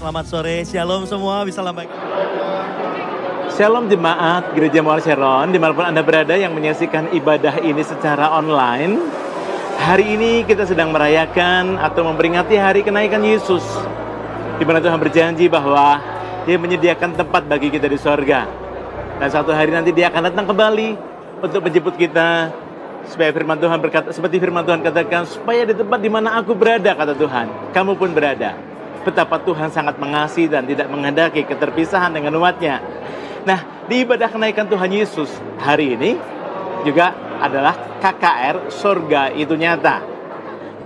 selamat sore, shalom semua, bisa lambaikan. Shalom jemaat Gereja Muar Sharon, dimanapun Anda berada yang menyaksikan ibadah ini secara online. Hari ini kita sedang merayakan atau memperingati hari kenaikan Yesus, di mana Tuhan berjanji bahwa Dia menyediakan tempat bagi kita di sorga. Dan suatu hari nanti Dia akan datang kembali untuk menjemput kita. Supaya firman Tuhan berkata, seperti firman Tuhan katakan, supaya di tempat di mana aku berada, kata Tuhan, kamu pun berada. Betapa Tuhan sangat mengasihi dan tidak menghendaki keterpisahan dengan umatnya. Nah, di ibadah kenaikan Tuhan Yesus hari ini juga adalah KKR Sorga Itu Nyata.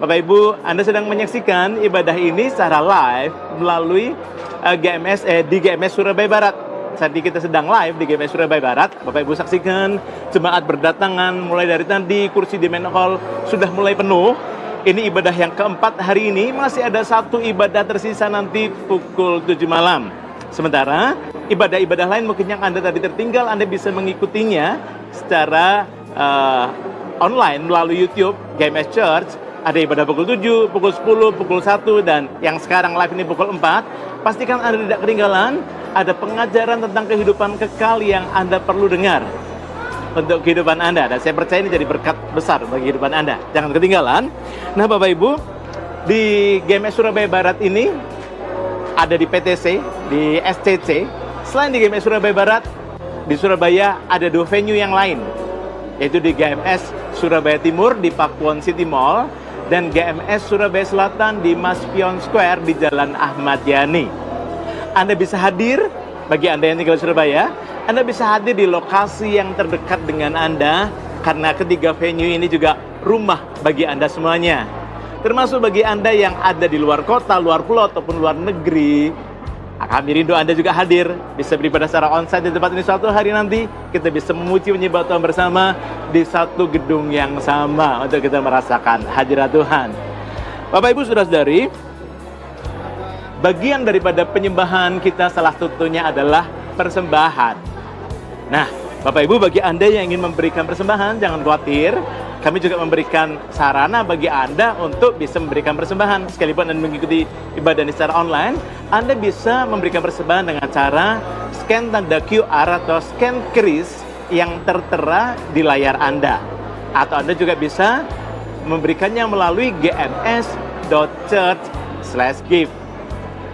Bapak Ibu, Anda sedang menyaksikan ibadah ini secara live melalui di GMS Surabaya Barat. Saat ini kita sedang live di GMS Surabaya Barat. Bapak Ibu saksikan jemaat berdatangan mulai dari tadi, kursi di main hall sudah mulai penuh. Ini ibadah yang keempat hari ini, masih ada satu ibadah tersisa nanti pukul 7 malam. Sementara ibadah-ibadah lain mungkin yang Anda tadi tertinggal, Anda bisa mengikutinya secara online melalui YouTube GMS Church. Ada ibadah pukul 7, pukul 10, pukul 1, dan yang sekarang live ini pukul 4. Pastikan Anda tidak ketinggalan, ada pengajaran tentang kehidupan kekal yang Anda perlu dengar untuk kehidupan Anda. Dan saya percaya ini jadi berkat besar bagi kehidupan Anda. Jangan ketinggalan. Nah Bapak Ibu, di GMS Surabaya Barat ini ada di PTC, di SCC. Selain di GMS Surabaya Barat, di Surabaya ada 2 venue yang lain, yaitu di GMS Surabaya Timur di Pakuwon City Mall dan GMS Surabaya Selatan di Maspion Square di Jalan Ahmad Yani. Anda bisa hadir, bagi Anda yang tinggal di Surabaya, Anda bisa hadir di lokasi yang terdekat dengan Anda, karena ketiga venue ini juga rumah bagi Anda semuanya. Termasuk bagi Anda yang ada di luar kota, luar pulau, ataupun luar negeri, kami rindu Anda juga hadir, bisa beribadah secara onsite di tempat ini suatu hari nanti. Kita bisa memuji menyembah Tuhan bersama di satu gedung yang sama untuk kita merasakan hadirat Tuhan. Bapak Ibu Saudara-saudari, bagian daripada penyembahan kita salah satunya adalah persembahan. Nah, Bapak Ibu, bagi Anda yang ingin memberikan persembahan, jangan khawatir. Kami juga memberikan sarana bagi Anda untuk bisa memberikan persembahan. Sekalipun Anda mengikuti ibadah ini secara online, Anda bisa memberikan persembahan dengan cara scan tanda QR atau scan kris yang tertera di layar Anda. Atau Anda juga bisa memberikannya melalui gms.church/give.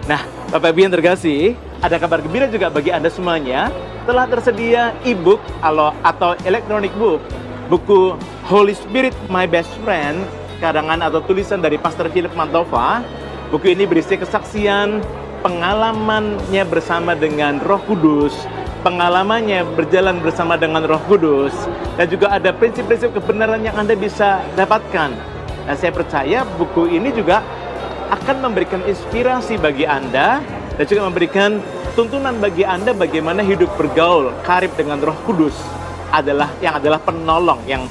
Nah, Bapak Ibu yang terkasih, ada kabar gembira juga bagi Anda semuanya. Telah tersedia e-book atau electronic book, buku Holy Spirit My Best Friend, karangan atau tulisan dari Pastor Philip Mantova. Buku ini berisi kesaksian pengalamannya bersama dengan Roh Kudus, pengalamannya berjalan bersama dengan Roh Kudus, dan juga ada prinsip-prinsip kebenaran yang Anda bisa dapatkan. Nah, saya percaya buku ini juga akan memberikan inspirasi bagi Anda dan juga memberikan tuntunan bagi Anda bagaimana hidup bergaul karib dengan Roh Kudus adalah penolong yang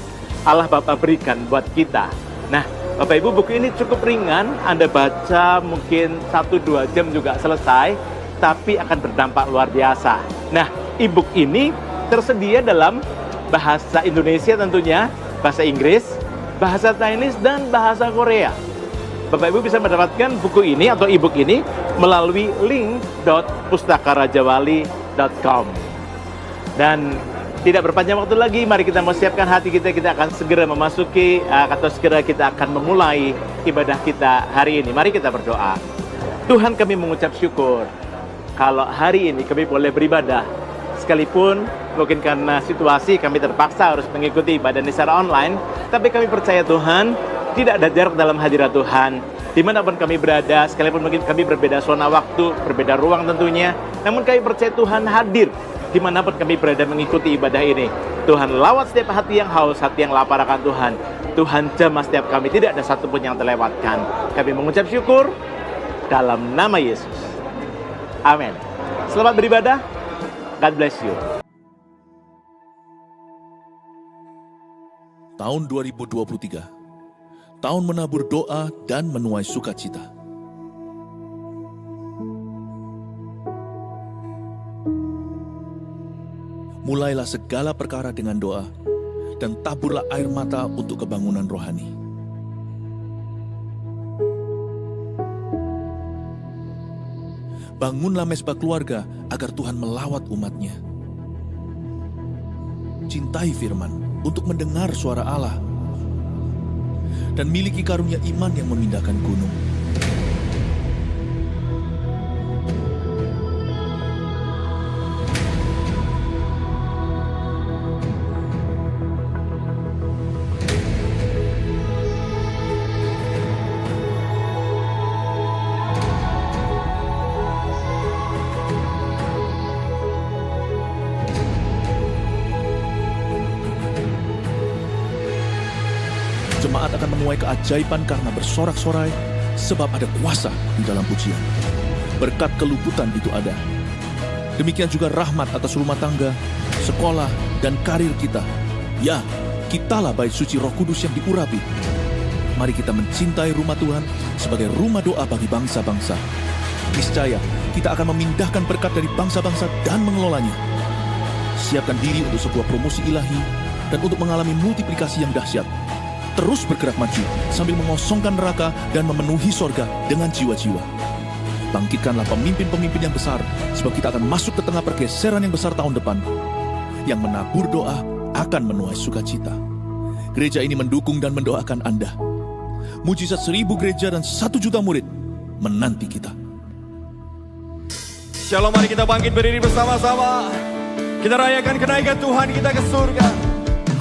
Allah Bapa berikan buat kita. Nah, Bapak Ibu, buku ini cukup ringan, Anda baca mungkin 1-2 jam juga selesai, tapi akan berdampak luar biasa. Nah, e-book ini tersedia dalam bahasa Indonesia tentunya, bahasa Inggris, bahasa Chinese, dan bahasa Korea. Bapak Ibu bisa mendapatkan buku ini atau e-book ini melalui link.pustakarajawali.com. Dan tidak berpanjang waktu lagi, mari kita mau siapkan hati kita akan segera memasuki atau segera kita akan memulai ibadah kita hari ini. Mari kita berdoa. Tuhan, kami mengucap syukur kalau hari ini kami boleh beribadah. Sekalipun mungkin karena situasi kami terpaksa harus mengikuti ibadah ini secara online, tapi kami percaya Tuhan, tidak ada jarak dalam hadirat Tuhan. Dimanapun kami berada, sekalipun mungkin kami berbeda zona waktu, berbeda ruang tentunya, namun kami percaya Tuhan hadir dimanapun kami berada mengikuti ibadah ini. Tuhan lawat setiap hati yang haus, hati yang lapar akan Tuhan. Tuhan jamah setiap kami, tidak ada satupun yang terlewatkan. Kami mengucap syukur dalam nama Yesus. Amin. Selamat beribadah. God bless you. Tahun 2023, tahun menabur doa dan menuai sukacita. Mulailah segala perkara dengan doa, dan taburlah air mata untuk kebangunan rohani. bangunlah mezbah keluarga agar Tuhan melawat umat-Nya. Cintai firman untuk mendengar suara Allah, dan miliki karunia iman yang memindahkan gunung. Jemaat akan menuai keajaiban karena bersorak-sorai, sebab ada kuasa di dalam pujian. Berkat keluputan itu ada. Demikian juga rahmat atas rumah tangga, sekolah, dan karir kita. Ya, kitalah bait suci Roh Kudus yang diurapi. Mari kita mencintai rumah Tuhan sebagai rumah doa bagi bangsa-bangsa. Niscaya, kita akan memindahkan berkat dari bangsa-bangsa dan mengelolanya. Siapkan diri untuk sebuah promosi ilahi dan untuk mengalami multiplikasi yang dahsyat. Terus bergerak maju sambil mengosongkan neraka dan memenuhi sorga dengan jiwa-jiwa. Bangkitkanlah pemimpin-pemimpin yang besar, sebab kita akan masuk ke tengah pergeseran yang besar tahun depan. Yang menabur doa akan menuai sukacita. Gereja ini mendukung dan mendoakan Anda. Mujizat 1000 gereja dan 1 juta murid menanti kita. Shalom, mari kita bangkit berdiri bersama-sama. Kita rayakan kenaikan Tuhan kita ke surga.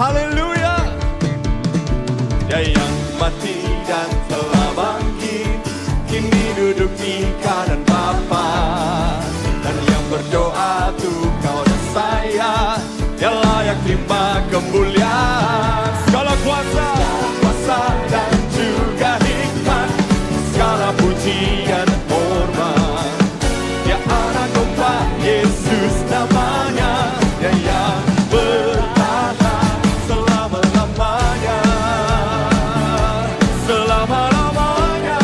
Haleluya. Dia yang mati dan telah bangkit, kini duduk di kanan Bapa. Dan yang berdoa tuh kau dan saya, dia layak terima kemuliaan. Segala kuasa dan juga hikmat, segala pujian hormat. Ya anak domba, Yesus namanya, dia yang bertata selama-lamanya. Selama-lamanya,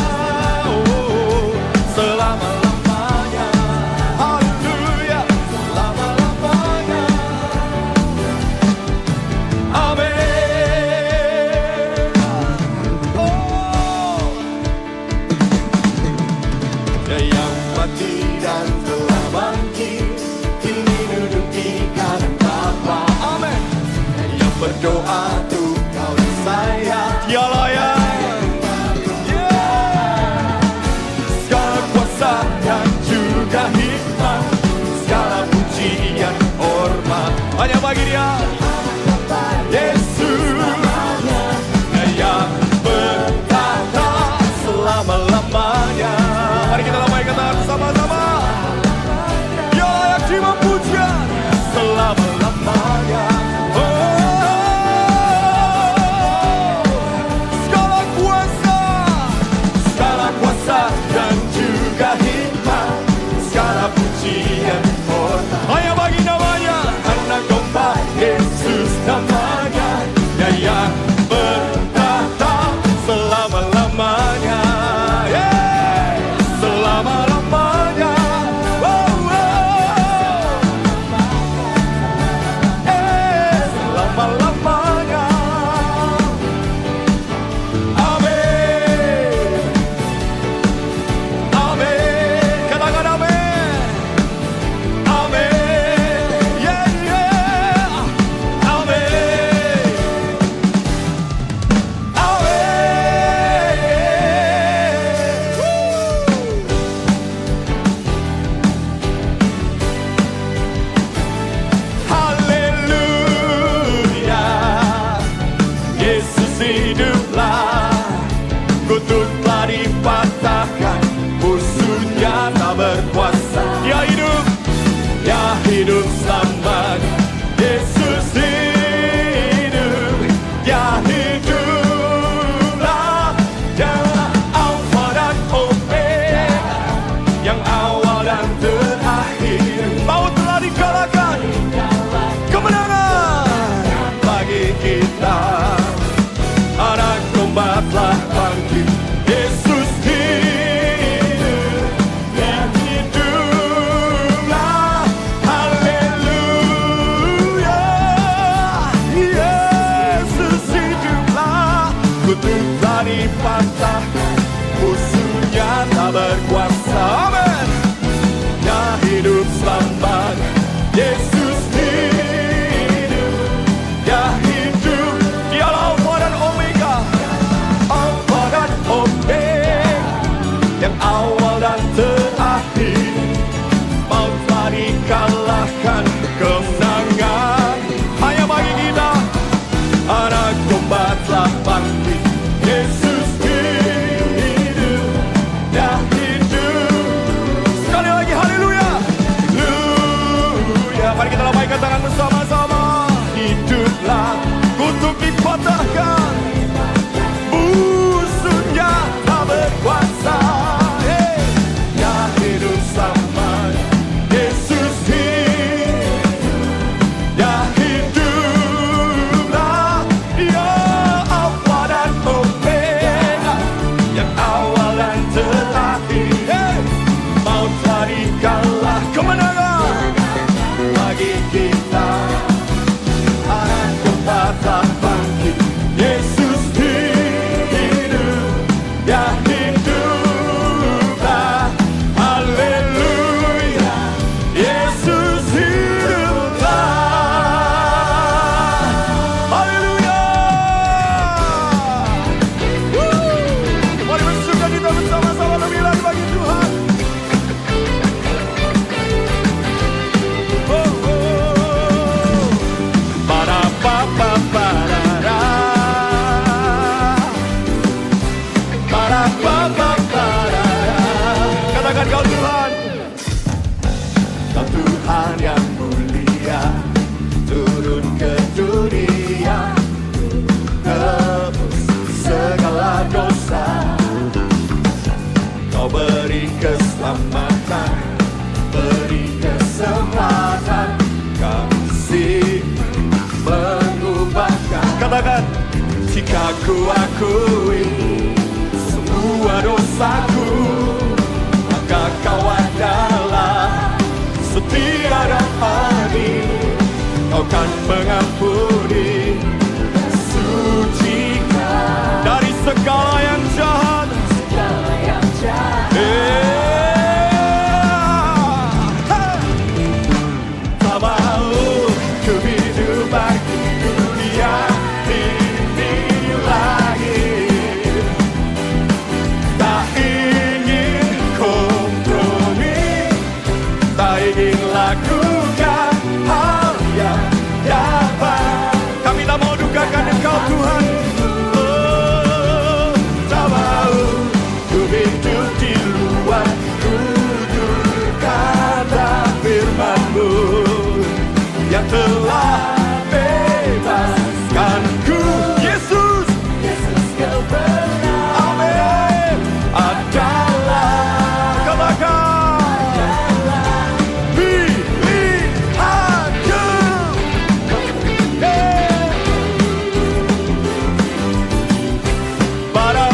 oh, selama-lamanya. Haleluya, selama-lamanya. Amin. Oh, dia yang mati dan telah bangkit, kini duduk di kanan Bapa. Amin. Yang berdoa tuh kau dan saya, dia layak. Segala kuasa dan juga hikmat, segala pujian hormat hanya bagi Dia, Yesus. Dia yang bertata selama-lamanya. Mari kita lambaikan tangan bersama-sama. Dia layak terima pujian selama-lamanya. Segala kuasa dan juga hikmat, segala pujian hormat hanya bagi namanya, anak domba Yesus namanya. Dia yang bertata selama-lamanya. Yeah. Selama-lamanya. Oh, oh. Selama-lamanya. Amin. Amin. Katakan amin. Amin. Yeah, yeah. Amin. Amin. Haleluya. Yesus hiduplah, kutuk telah dipatahkan, musuhnya tak berkuasa. Dia hidup selamanya. Yesus hidup, dia hiduplah. Dialah Alfa dan Omega, yang awal dan terakhir. Maut telah dikalahkan, kemenangan bagi kita. Anak domba telah bangkit, Yesus hidup, dia hiduplah. Haleluya. muliakan Kau Tuhan. Kau Tuhan yang mulia, turun ke dunia, tebus segala dosa. Kau beri keselamatan, beri kesempatan, kasih mengubahkan. Katakan, jika ku akui semua dosaku, maka Kau adalah setia dan adil. Kau kan mengampuni, sucikan dari segala yang jahat. Tak mau ku hidup bagi dunia ini lagi. Tak ingin kompromi, tak ingin lakukan hal yang dapat. Kami tak mau dukakan Engkau Tuhan. Oh, tak mau ku hidup di luar tutur kata firman-Mu yang telah bebaskanku. Yesus, amin, adalah katakan pilihanku. Para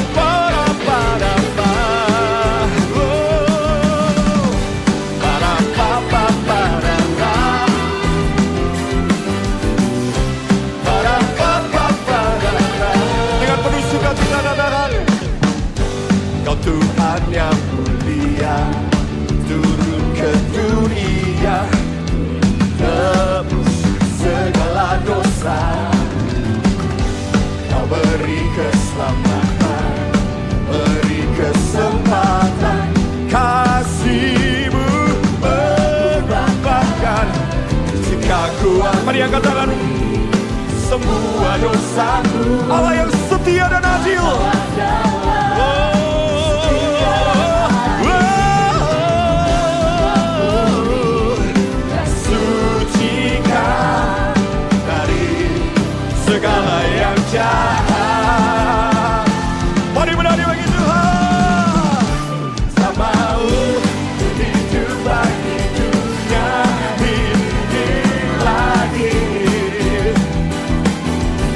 dengan penuh sukacita dan dahan. Kau Tuhan yang mulia, turun ke dunia, tebus segala dosa. Kau beri keselamatan, beri kesempatan, kasih-Mu mengubahkan. Jika kuat, mari angkat tangan, semua dosaku. Allah yang setia dan adil. Sucikan dari segala yang jahat. Mari menari bagi Tuhan. Tak mau hidup bagi dunia ini lagi.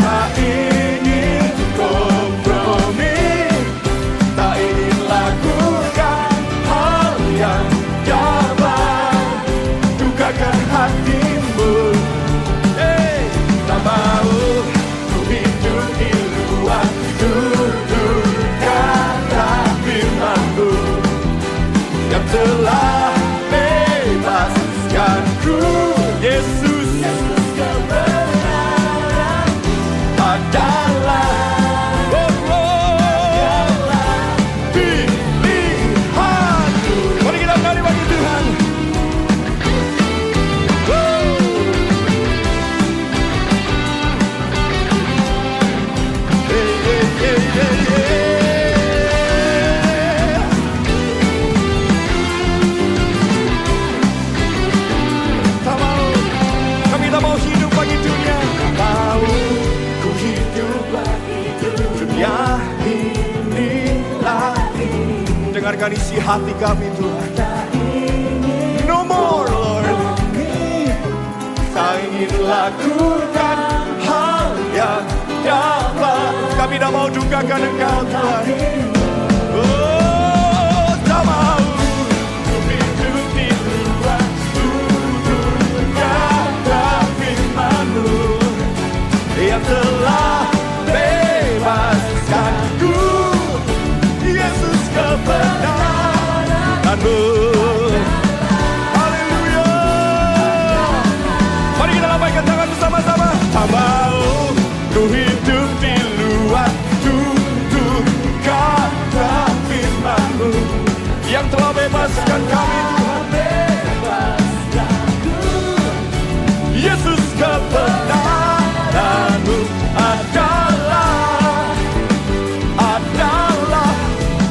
Tak ingin kompromi, tak ingin lakukan hal yang dapat dukakan hati-Mu. Tak mau ku hidup di luar tutur kata firman-Mu yang telah bebaskanku. Yesus, adalah pilihanku. Mari kita menari bagi Tuhan. Tak mau, kami tak mau hidup bagi dunia. Tak mau ku hidup bagi dunia ini lagi. Dengarkan isi hati kami Tuhan. No more Lord. Tak ingin lakukan hal yang dapat. Kami tak mau dukakan Engkau Tuhan. Oh, tak mau ku hidup di luar tutur kata firman-Mu yang telah bebaskanku. Yesus, kebenaran-Mu. Haleluya. Mari kita lambaikan tangan bersama-sama. Tak mau ku hidup di luar tutur kata firman-Mu yang telah bebaskan kami Tuhan. Yesus, kebenaran-Mu adalah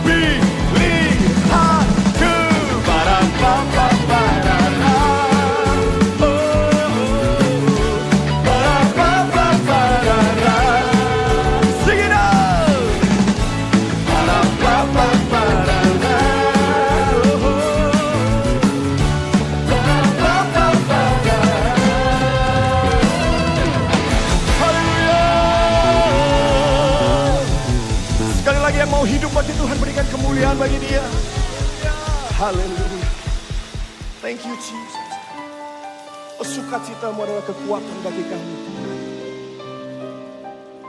pilihanku. Tuhan berikan kemuliaan bagi Dia. Haleluya. Thank you Jesus. Oh, sukacitamu adalah kekuatan bagi kami.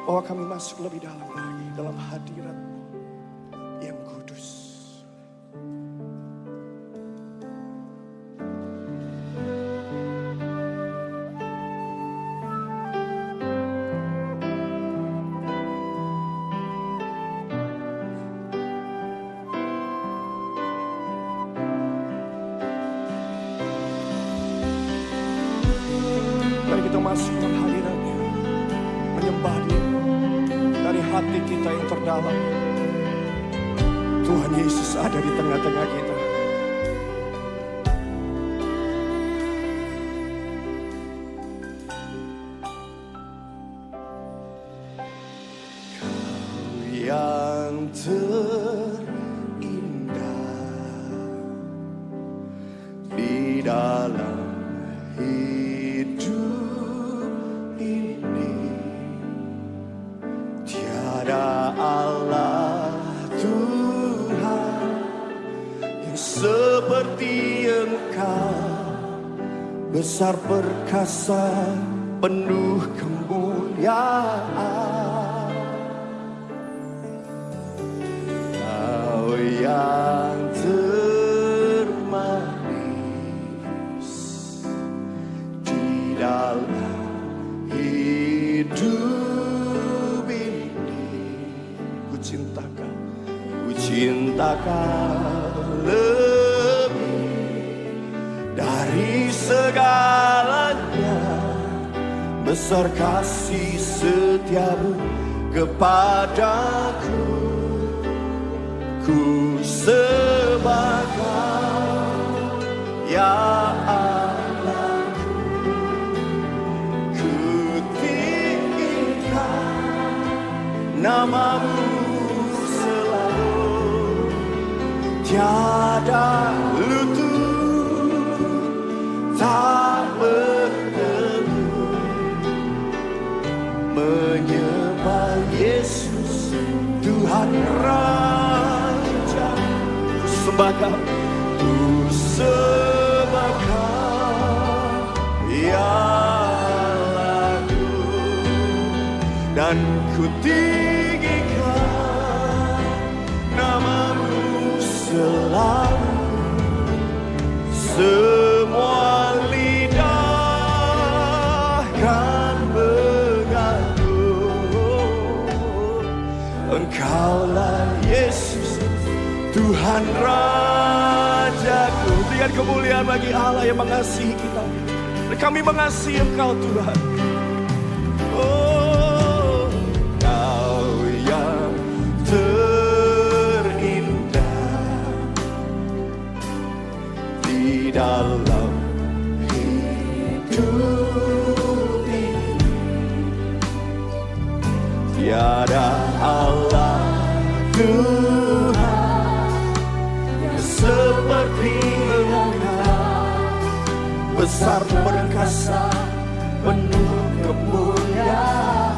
Bahwa kami masuk lebih dalam lagi dalam hadirat-Mu yang kudus. Mari kita masuk dalam hadirat-Nya, menyembah Dia dari hati kita yang terdalam. Tuhan Yesus ada di tengah-tengah kita. Kau yang terindah di dalam hidup ini, tiada Allah Tuhan yang seperti Engkau, besar perkasa penuh kemuliaan. Kau yang termanis di dalam hidup ini, ku cinta Kau lebih dari segalanya. Besar kasih setiamu kepadaku, ku sembah Kau ya Allahku. Ku tinggikan nama-Mu selalu, tiada lutut tak berteduh menyembah Yesus Tuhan Raja. Ku sembah Kau, ku sembah Kau ya Allahku, dan ku tinggikan nama-Mu selalu. Semua lidah kan mengaku Engkaulah Yesus Tuhan Rajaku. Berikan kemuliaan bagi Allah yang mengasihi kita. Dan kami mengasihi Engkau Tuhan. Oh, Kau yang terindah di dalam hidup ini, tiada Allah Tuhan yang seperti Engkau, besar perkasa penuh kemuliaan.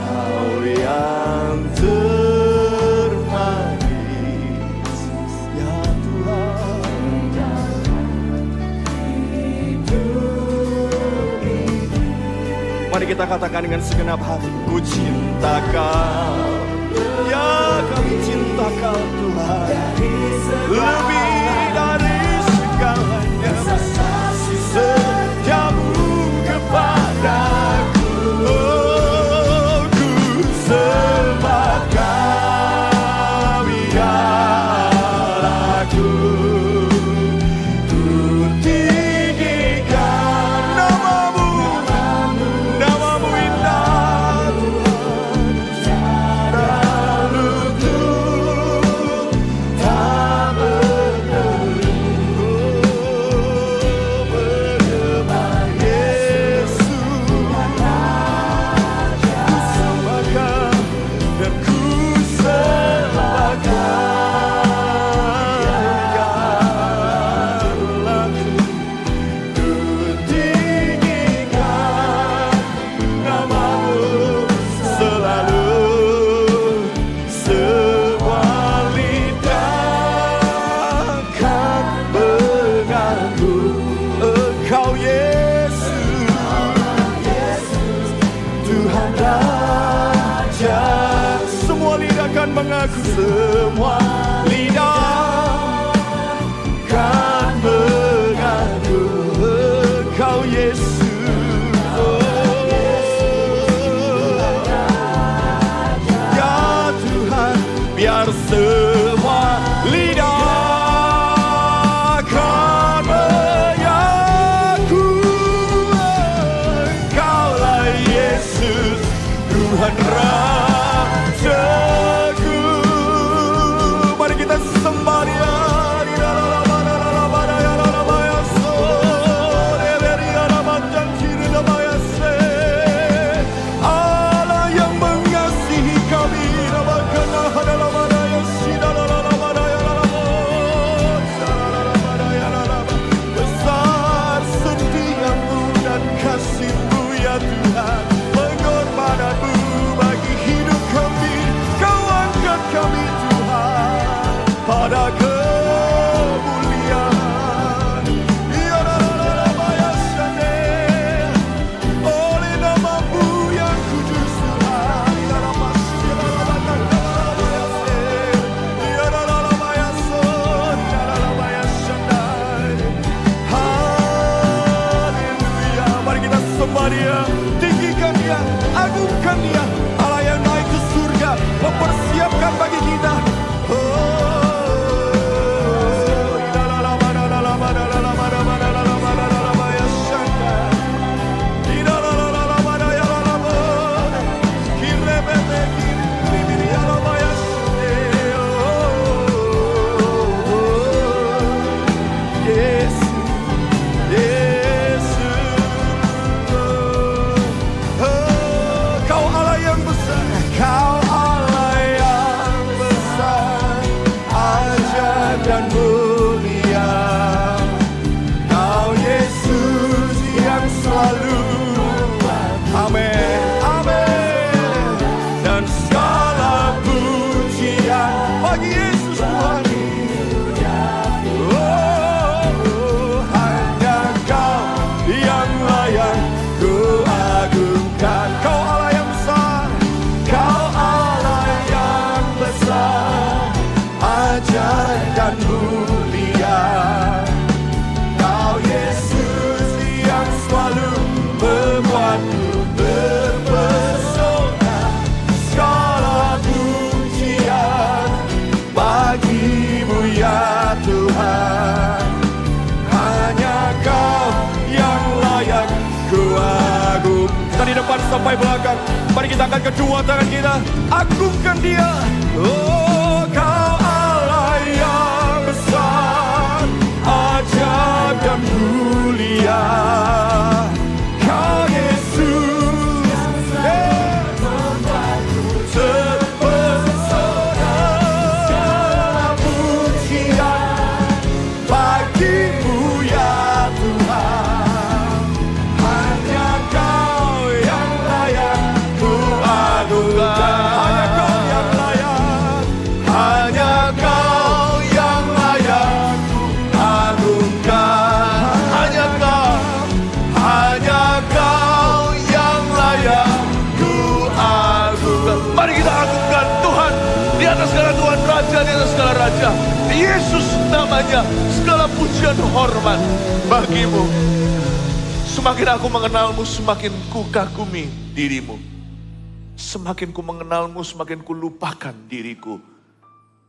Kau yang termanis ya Tuhan, hidup ini. Mari kita katakan dengan segenap hati, ku cinta Kau, ya kami cinta Kau Tuhan, lebih dari segalanya. Kasih setiamu kepadaku, oh, ku sembah Kau ya Allahku. Ku tinggikan nama-Mu, nama-Mu indah Tuhan. Tak lutut, tak aku semua lidah kan mengagum Engkau Yesus. Ya Tuhan, biar semua lidah kan mengaku Engkaulah Yesus, Tuhan Rajaku. Mari kita sembah Dia. Allah yang mengasihi kami, besar setiamu dan kasih-Mu ya Tuhan, pengorbananmu bagi hidup kami. Kau angkat kami Tuhan pada kemuliaan. Oleh nama-Mu yang kudus Tuhan. Haleluya. Mari kita sembah Dia, tinggikan Dia, agungkan Dia. Allah yang naik ke surga, mempersiapkan bagi kita. Kau Allah yang besar, Kau Allah yang besar, ajaib dan mulia. Kau Yesus yang selalu, amin, amin. Dan segala pujian bagi Yesus Tuhan. Oh, hanya Kau yang layak ku agungkan. Kau Allah yang besar, Kau Allah yang besar, ajaib dan mulia. Kau Yesus yang selalu membuatku terpesona. Segala pujian bagi-Mu ya Tuhan. Hanya Kau yang layak ku agungkan. Dari depan sampai belakang, mari kita angkat kedua tangan kita, agungkan Dia. Oh, Kau Allah yang besar, ajaib dan mulia. Kau Yesus terpesona. Segala pujian bagi-Mu ya Tuhan. Hanya Kau yang layak ku agungkan. Hanya Kau yang layak, hanya Kau yang layak ku agungkan. Hanya Kau yang layak ku agungkan. Mari kita agungkan Tuhan di atas segala Tuhan, Raja di atas segala Raja. Yesus namanya, segala pujian hormat bagi-Mu. Semakin aku mengenal-Mu, semakin ku kagumi diri-Mu. Semakin ku mengenal-Mu, semakin ku lupakan diriku.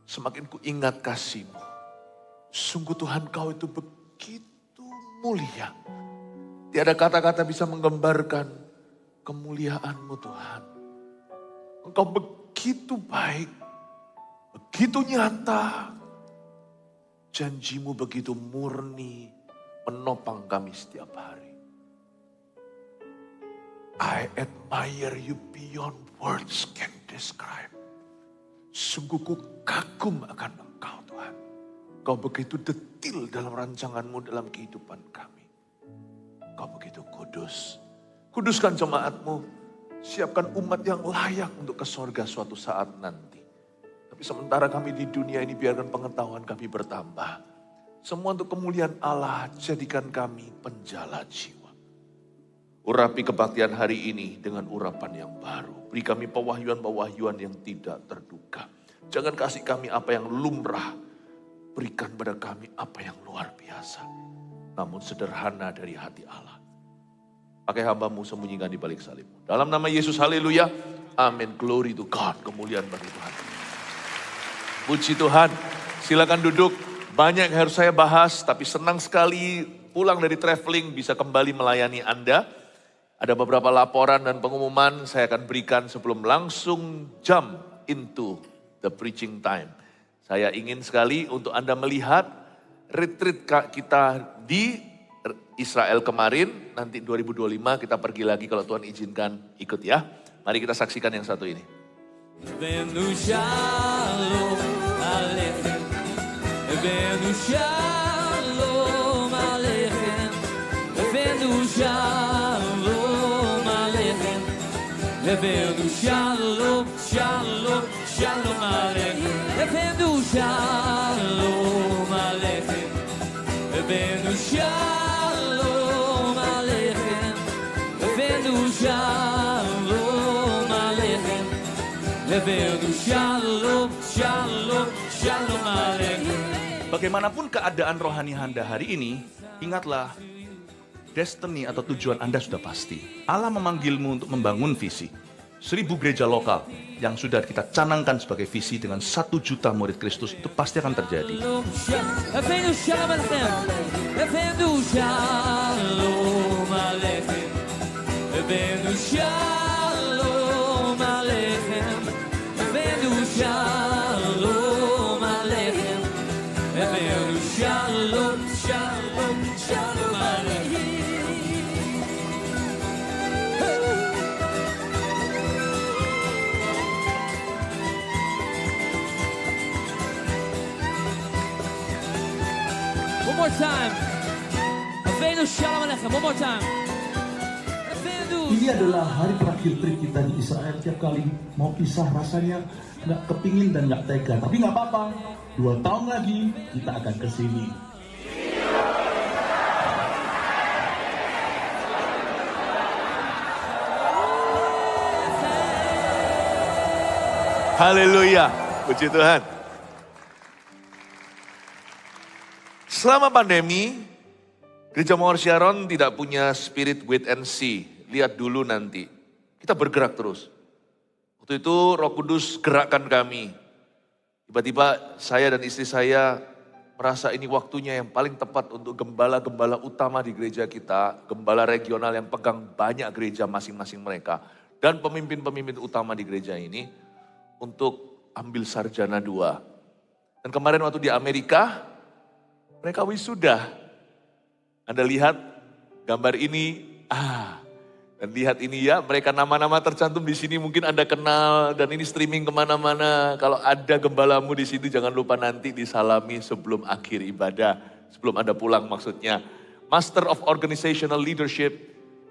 Semakin ku ingat kasih-Mu. Sungguh Tuhan, Kau itu begitu mulia. Tiada kata-kata bisa menggambarkan kemuliaan-Mu Tuhan. Engkau begitu baik, begitu nyata. Janji-Mu begitu murni, menopang kami setiap hari. I admire You beyond words can describe. Sungguh ku kagum akan Engkau Tuhan. Kau begitu detil dalam rancangan-Mu dalam kehidupan kami. Kau begitu kudus. Kuduskan jemaat-Mu. Siapkan umat yang layak untuk ke sorga suatu saat nanti. Tapi sementara kami di dunia ini, biarkan pengetahuan kami bertambah. Semua untuk kemuliaan Allah, jadikan kami penjala jiwa. Urapi kebaktian hari ini dengan urapan yang baru. Beri kami pewahyuan-pewahyuan yang tidak terduga. Jangan kasih kami apa yang lumrah. Berikan pada kami apa yang luar biasa. Namun sederhana dari hati Allah. Pakai hamba-Mu sembunyikan di balik salib-Mu. Dalam nama Yesus, haleluya. Amin. Glory to God. Kemuliaan bagi Tuhan. Puji Tuhan. Silakan duduk. Banyak yang harus saya bahas, tapi senang sekali pulang dari traveling bisa kembali melayani Anda. Ada beberapa laporan dan pengumuman saya akan berikan sebelum langsung jump into the preaching time. Saya ingin sekali untuk Anda melihat retreat kita di Israel kemarin. Nanti 2025 kita pergi lagi kalau Tuhan izinkan ikut ya. Mari kita saksikan yang satu ini. Venu shalom aleichem, venu shalom aleichem, venu shalom aleichem, venu shalom, shalom, shalom aleichem, venu shalom aleichem, venu shalom aleichem, venu shalom aleichem. Levenu shalom, shalom, shalom aleichem. Bagaimanapun keadaan rohani Anda hari ini, ingatlah, destiny atau tujuan Anda sudah pasti. Allah memanggilmu untuk membangun visi. 1000 gereja lokal yang sudah kita canangkan sebagai visi dengan 1 juta murid Kristus itu pasti akan terjadi. Levenu shalom aleichem. Levenu shalom aleichem. Levenu shalom aleichem. Levenu shalom aleichem. Levenu shalom, shalom, shalom aleichem. One more time. Levenu shalom aleichem. One more time. Ini adalah hari terakhir trip kita di Israel. Tiap kali mau pisah rasanya nggak kepingin dan nggak tega. Tapi nggak apa-apa, 2 tahun lagi kita akan ke sini. Haleluya. Puji Tuhan. Selama pandemi, Gereja Mawar Sharon tidak punya spirit wait and see. Lihat dulu nanti. Kita bergerak terus. Waktu itu Roh Kudus gerakkan kami. Tiba-tiba saya dan istri saya merasa ini waktunya yang paling tepat untuk gembala-gembala utama di gereja kita. Gembala regional yang pegang banyak gereja masing-masing mereka. Dan pemimpin-pemimpin utama di gereja ini untuk ambil sarjana 2. Dan kemarin waktu di Amerika, mereka wisuda. Anda lihat gambar ini, dan lihat ini ya, mereka nama-nama tercantum di sini mungkin Anda kenal dan ini streaming kemana-mana. Kalau ada gembalamu di situ jangan lupa nanti disalami sebelum akhir ibadah, sebelum Anda pulang maksudnya. Master of Organizational Leadership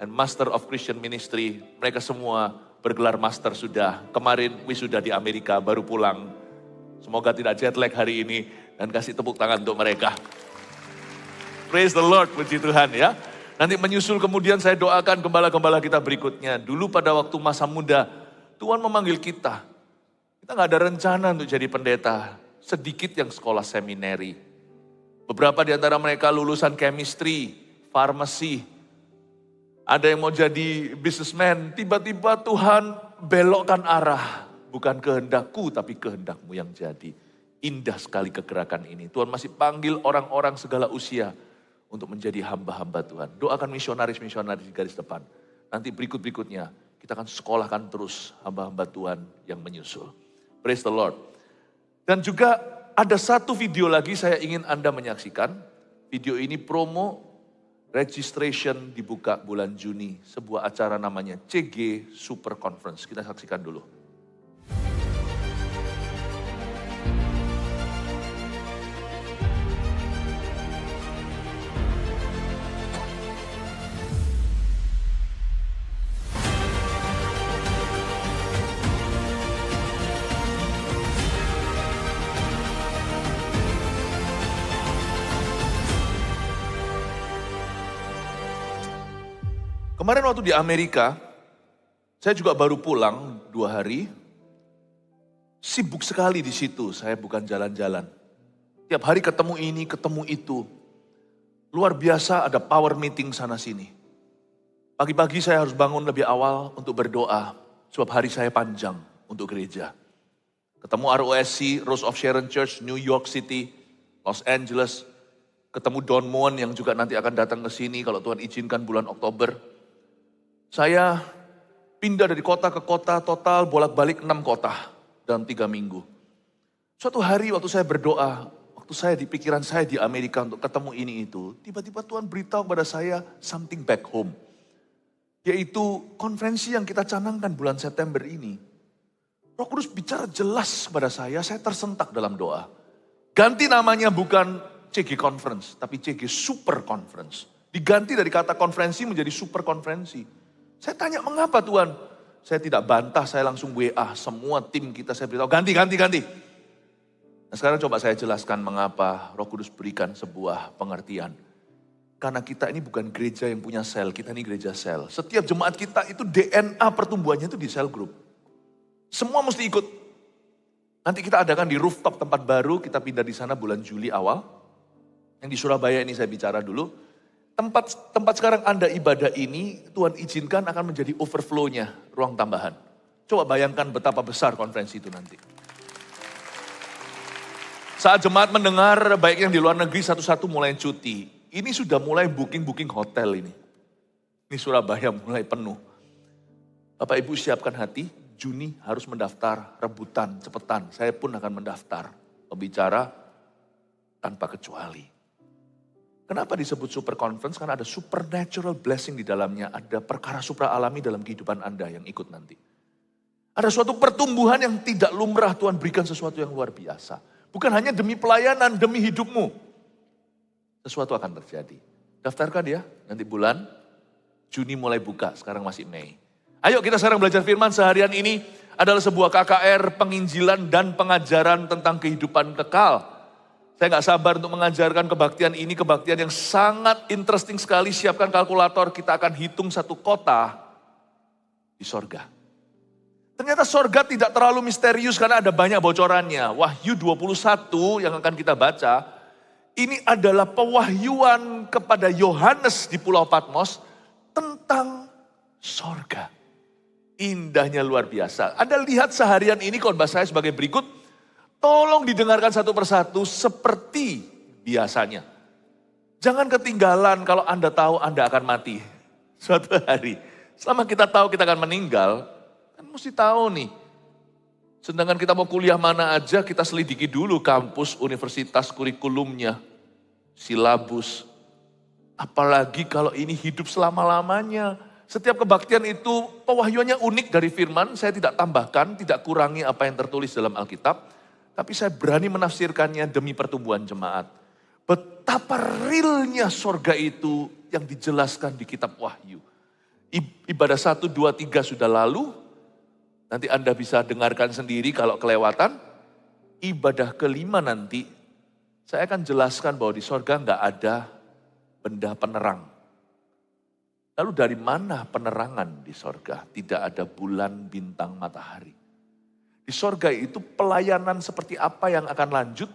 and Master of Christian Ministry, mereka semua bergelar master sudah. Kemarin wisuda di Amerika baru pulang. Semoga tidak jet lag hari ini dan kasih tepuk tangan untuk mereka. Praise the Lord, puji Tuhan ya. Nanti menyusul kemudian saya doakan gembala-gembala kita berikutnya. Dulu pada waktu masa muda, Tuhan memanggil kita. Kita gak ada rencana untuk jadi pendeta. Sedikit yang sekolah seminari. Beberapa di antara mereka lulusan chemistry, farmasi. Ada yang mau jadi businessman. Tiba-tiba Tuhan belokkan arah. Bukan kehendakku tapi kehendakmu yang jadi. Indah sekali kegerakan ini. Tuhan masih panggil orang-orang segala usia untuk menjadi hamba-hamba Tuhan. Doakan misionaris-misionaris di garis depan. Nanti berikut-berikutnya kita akan sekolahkan terus hamba-hamba Tuhan yang menyusul. Praise the Lord. Dan juga ada satu video lagi saya ingin Anda menyaksikan. Video ini promo, registration dibuka bulan Juni. Sebuah acara namanya CG Super Conference. Kita saksikan dulu. Kemarin waktu di Amerika, saya juga baru pulang 2 hari. sibuk sekali di situ, saya bukan jalan-jalan. Tiap hari ketemu ini, ketemu itu. Luar biasa ada power meeting sana sini. Pagi-pagi saya harus bangun lebih awal untuk berdoa, sebab hari saya panjang untuk gereja. Ketemu ROSC, Rose of Sharon Church, New York City, Los Angeles. Ketemu Don Moen yang juga nanti akan datang ke sini kalau Tuhan izinkan bulan Oktober. Saya pindah dari kota ke kota, total bolak-balik 6 kota dalam 3 minggu. Suatu hari waktu saya berdoa, waktu saya di pikiran saya di Amerika untuk ketemu ini itu, tiba-tiba Tuhan beritahu kepada saya something back home. Yaitu konferensi yang kita canangkan bulan September ini. Roh Kudus bicara jelas kepada saya tersentak dalam doa. Ganti namanya bukan CG Conference, tapi CG Super Conference. Diganti dari kata konferensi menjadi super konferensi. Saya tanya, mengapa Tuhan? Saya tidak bantah, saya langsung WA semua tim kita, saya beritahu ganti. Nah sekarang coba saya jelaskan mengapa Roh Kudus berikan sebuah pengertian. Karena kita ini bukan gereja yang punya sel, kita ini gereja sel. Setiap jemaat kita itu DNA pertumbuhannya itu di sel group. Semua mesti ikut. Nanti kita adakan di rooftop tempat baru, kita pindah di sana bulan Juli awal. Yang di Surabaya ini saya bicara dulu. Tempat sekarang Anda ibadah ini, Tuhan izinkan akan menjadi overflow-nya, ruang tambahan. Coba bayangkan betapa besar konferensi itu nanti. Saat jemaat mendengar, baik yang di luar negeri satu-satu mulai cuti. Ini sudah mulai booking hotel ini. Ini Surabaya mulai penuh. Bapak Ibu siapkan hati, Juni harus mendaftar, rebutan, cepetan. Saya pun akan mendaftar, pembicara tanpa kecuali. Kenapa disebut super conference? Karena ada supernatural blessing di dalamnya. Ada perkara supra alami dalam kehidupan Anda yang ikut nanti. Ada suatu pertumbuhan yang tidak lumrah, Tuhan berikan sesuatu yang luar biasa. Bukan hanya demi pelayanan, demi hidupmu. Sesuatu akan terjadi. Daftarkan ya, nanti bulan Juni mulai buka, sekarang masih Mei. Ayo kita sekarang belajar firman. Seharian ini adalah sebuah KKR penginjilan dan pengajaran tentang kehidupan kekal. Saya gak sabar untuk mengajarkan kebaktian ini, kebaktian yang sangat interesting sekali. Siapkan kalkulator, kita akan hitung satu kota di sorga. Ternyata sorga tidak terlalu misterius karena ada banyak bocorannya. Wahyu 21 yang akan kita baca, ini adalah pewahyuan kepada Yohanes di Pulau Patmos tentang sorga. Indahnya luar biasa. Anda lihat seharian ini khotbah saya sebagai berikut. Tolong didengarkan satu persatu seperti biasanya. Jangan ketinggalan kalau Anda tahu Anda akan mati suatu hari. Selama kita tahu kita akan meninggal, kan mesti tahu nih. Sedangkan kita mau kuliah mana aja, kita selidiki dulu kampus, universitas, kurikulumnya, silabus. Apalagi kalau ini hidup selama-lamanya. Setiap kebaktian itu pewahyuannya unik dari firman. Saya tidak tambahkan, tidak kurangi apa yang tertulis dalam Alkitab. Tapi saya berani menafsirkannya demi pertumbuhan jemaat. Betapa realnya sorga itu yang dijelaskan di kitab Wahyu. Ibadah 1, 2, 3 sudah lalu. Nanti Anda bisa dengarkan sendiri kalau kelewatan. Ibadah kelima nanti, saya akan jelaskan bahwa di sorga nggak ada benda penerang. Lalu dari mana penerangan di sorga? Tidak ada bulan, bintang, matahari. Di sorga itu pelayanan seperti apa yang akan lanjut?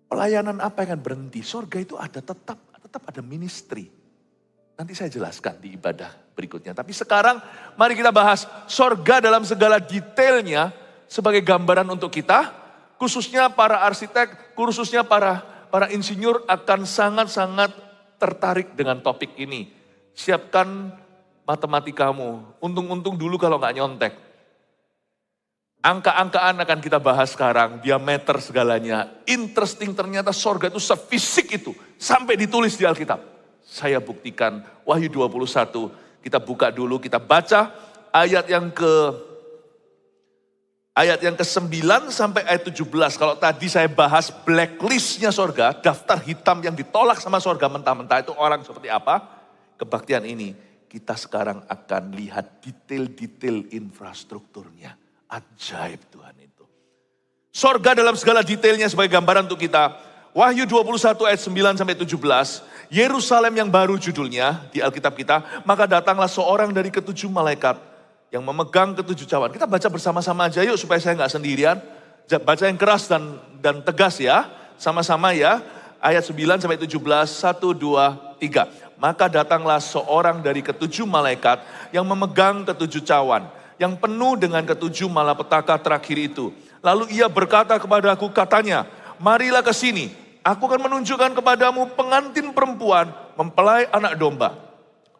Pelayanan apa yang akan berhenti? Sorga itu ada tetap ada ministry. Nanti saya jelaskan di ibadah berikutnya. Tapi sekarang mari kita bahas sorga dalam segala detailnya sebagai gambaran untuk kita. Khususnya para arsitek, khususnya para insinyur akan sangat-sangat tertarik dengan topik ini. Siapkan matematikamu. Untung-untung dulu kalau nggak nyontek. Angka-angkaan akan kita bahas sekarang, diameter segalanya. Interesting ternyata sorga itu sefisik itu, sampai ditulis di Alkitab. Saya buktikan, Wahyu 21, kita buka dulu, kita baca ayat yang ke-9 sampai ayat 17. Kalau tadi saya bahas blacklistnya sorga, daftar hitam yang ditolak sama sorga mentah-mentah itu orang seperti apa. Kebaktian ini, kita sekarang akan lihat detail-detail infrastrukturnya. Ajaib Tuhan itu. Sorga dalam segala detailnya sebagai gambaran untuk kita. Wahyu 21 ayat 9 sampai 17. Yerusalem yang baru judulnya di Alkitab kita. Maka datanglah seorang dari ketujuh malaikat yang memegang ketujuh cawan. Kita baca bersama-sama aja yuk supaya saya nggak sendirian. Baca yang keras dan tegas ya. Sama-sama ya. Ayat 9 sampai 17, 1, 2, 3. Maka datanglah seorang dari ketujuh malaikat yang memegang ketujuh cawan, yang penuh dengan ketujuh malapetaka terakhir itu. Lalu ia berkata kepadaku, katanya, marilah ke sini, aku akan menunjukkan kepadamu pengantin perempuan mempelai anak domba.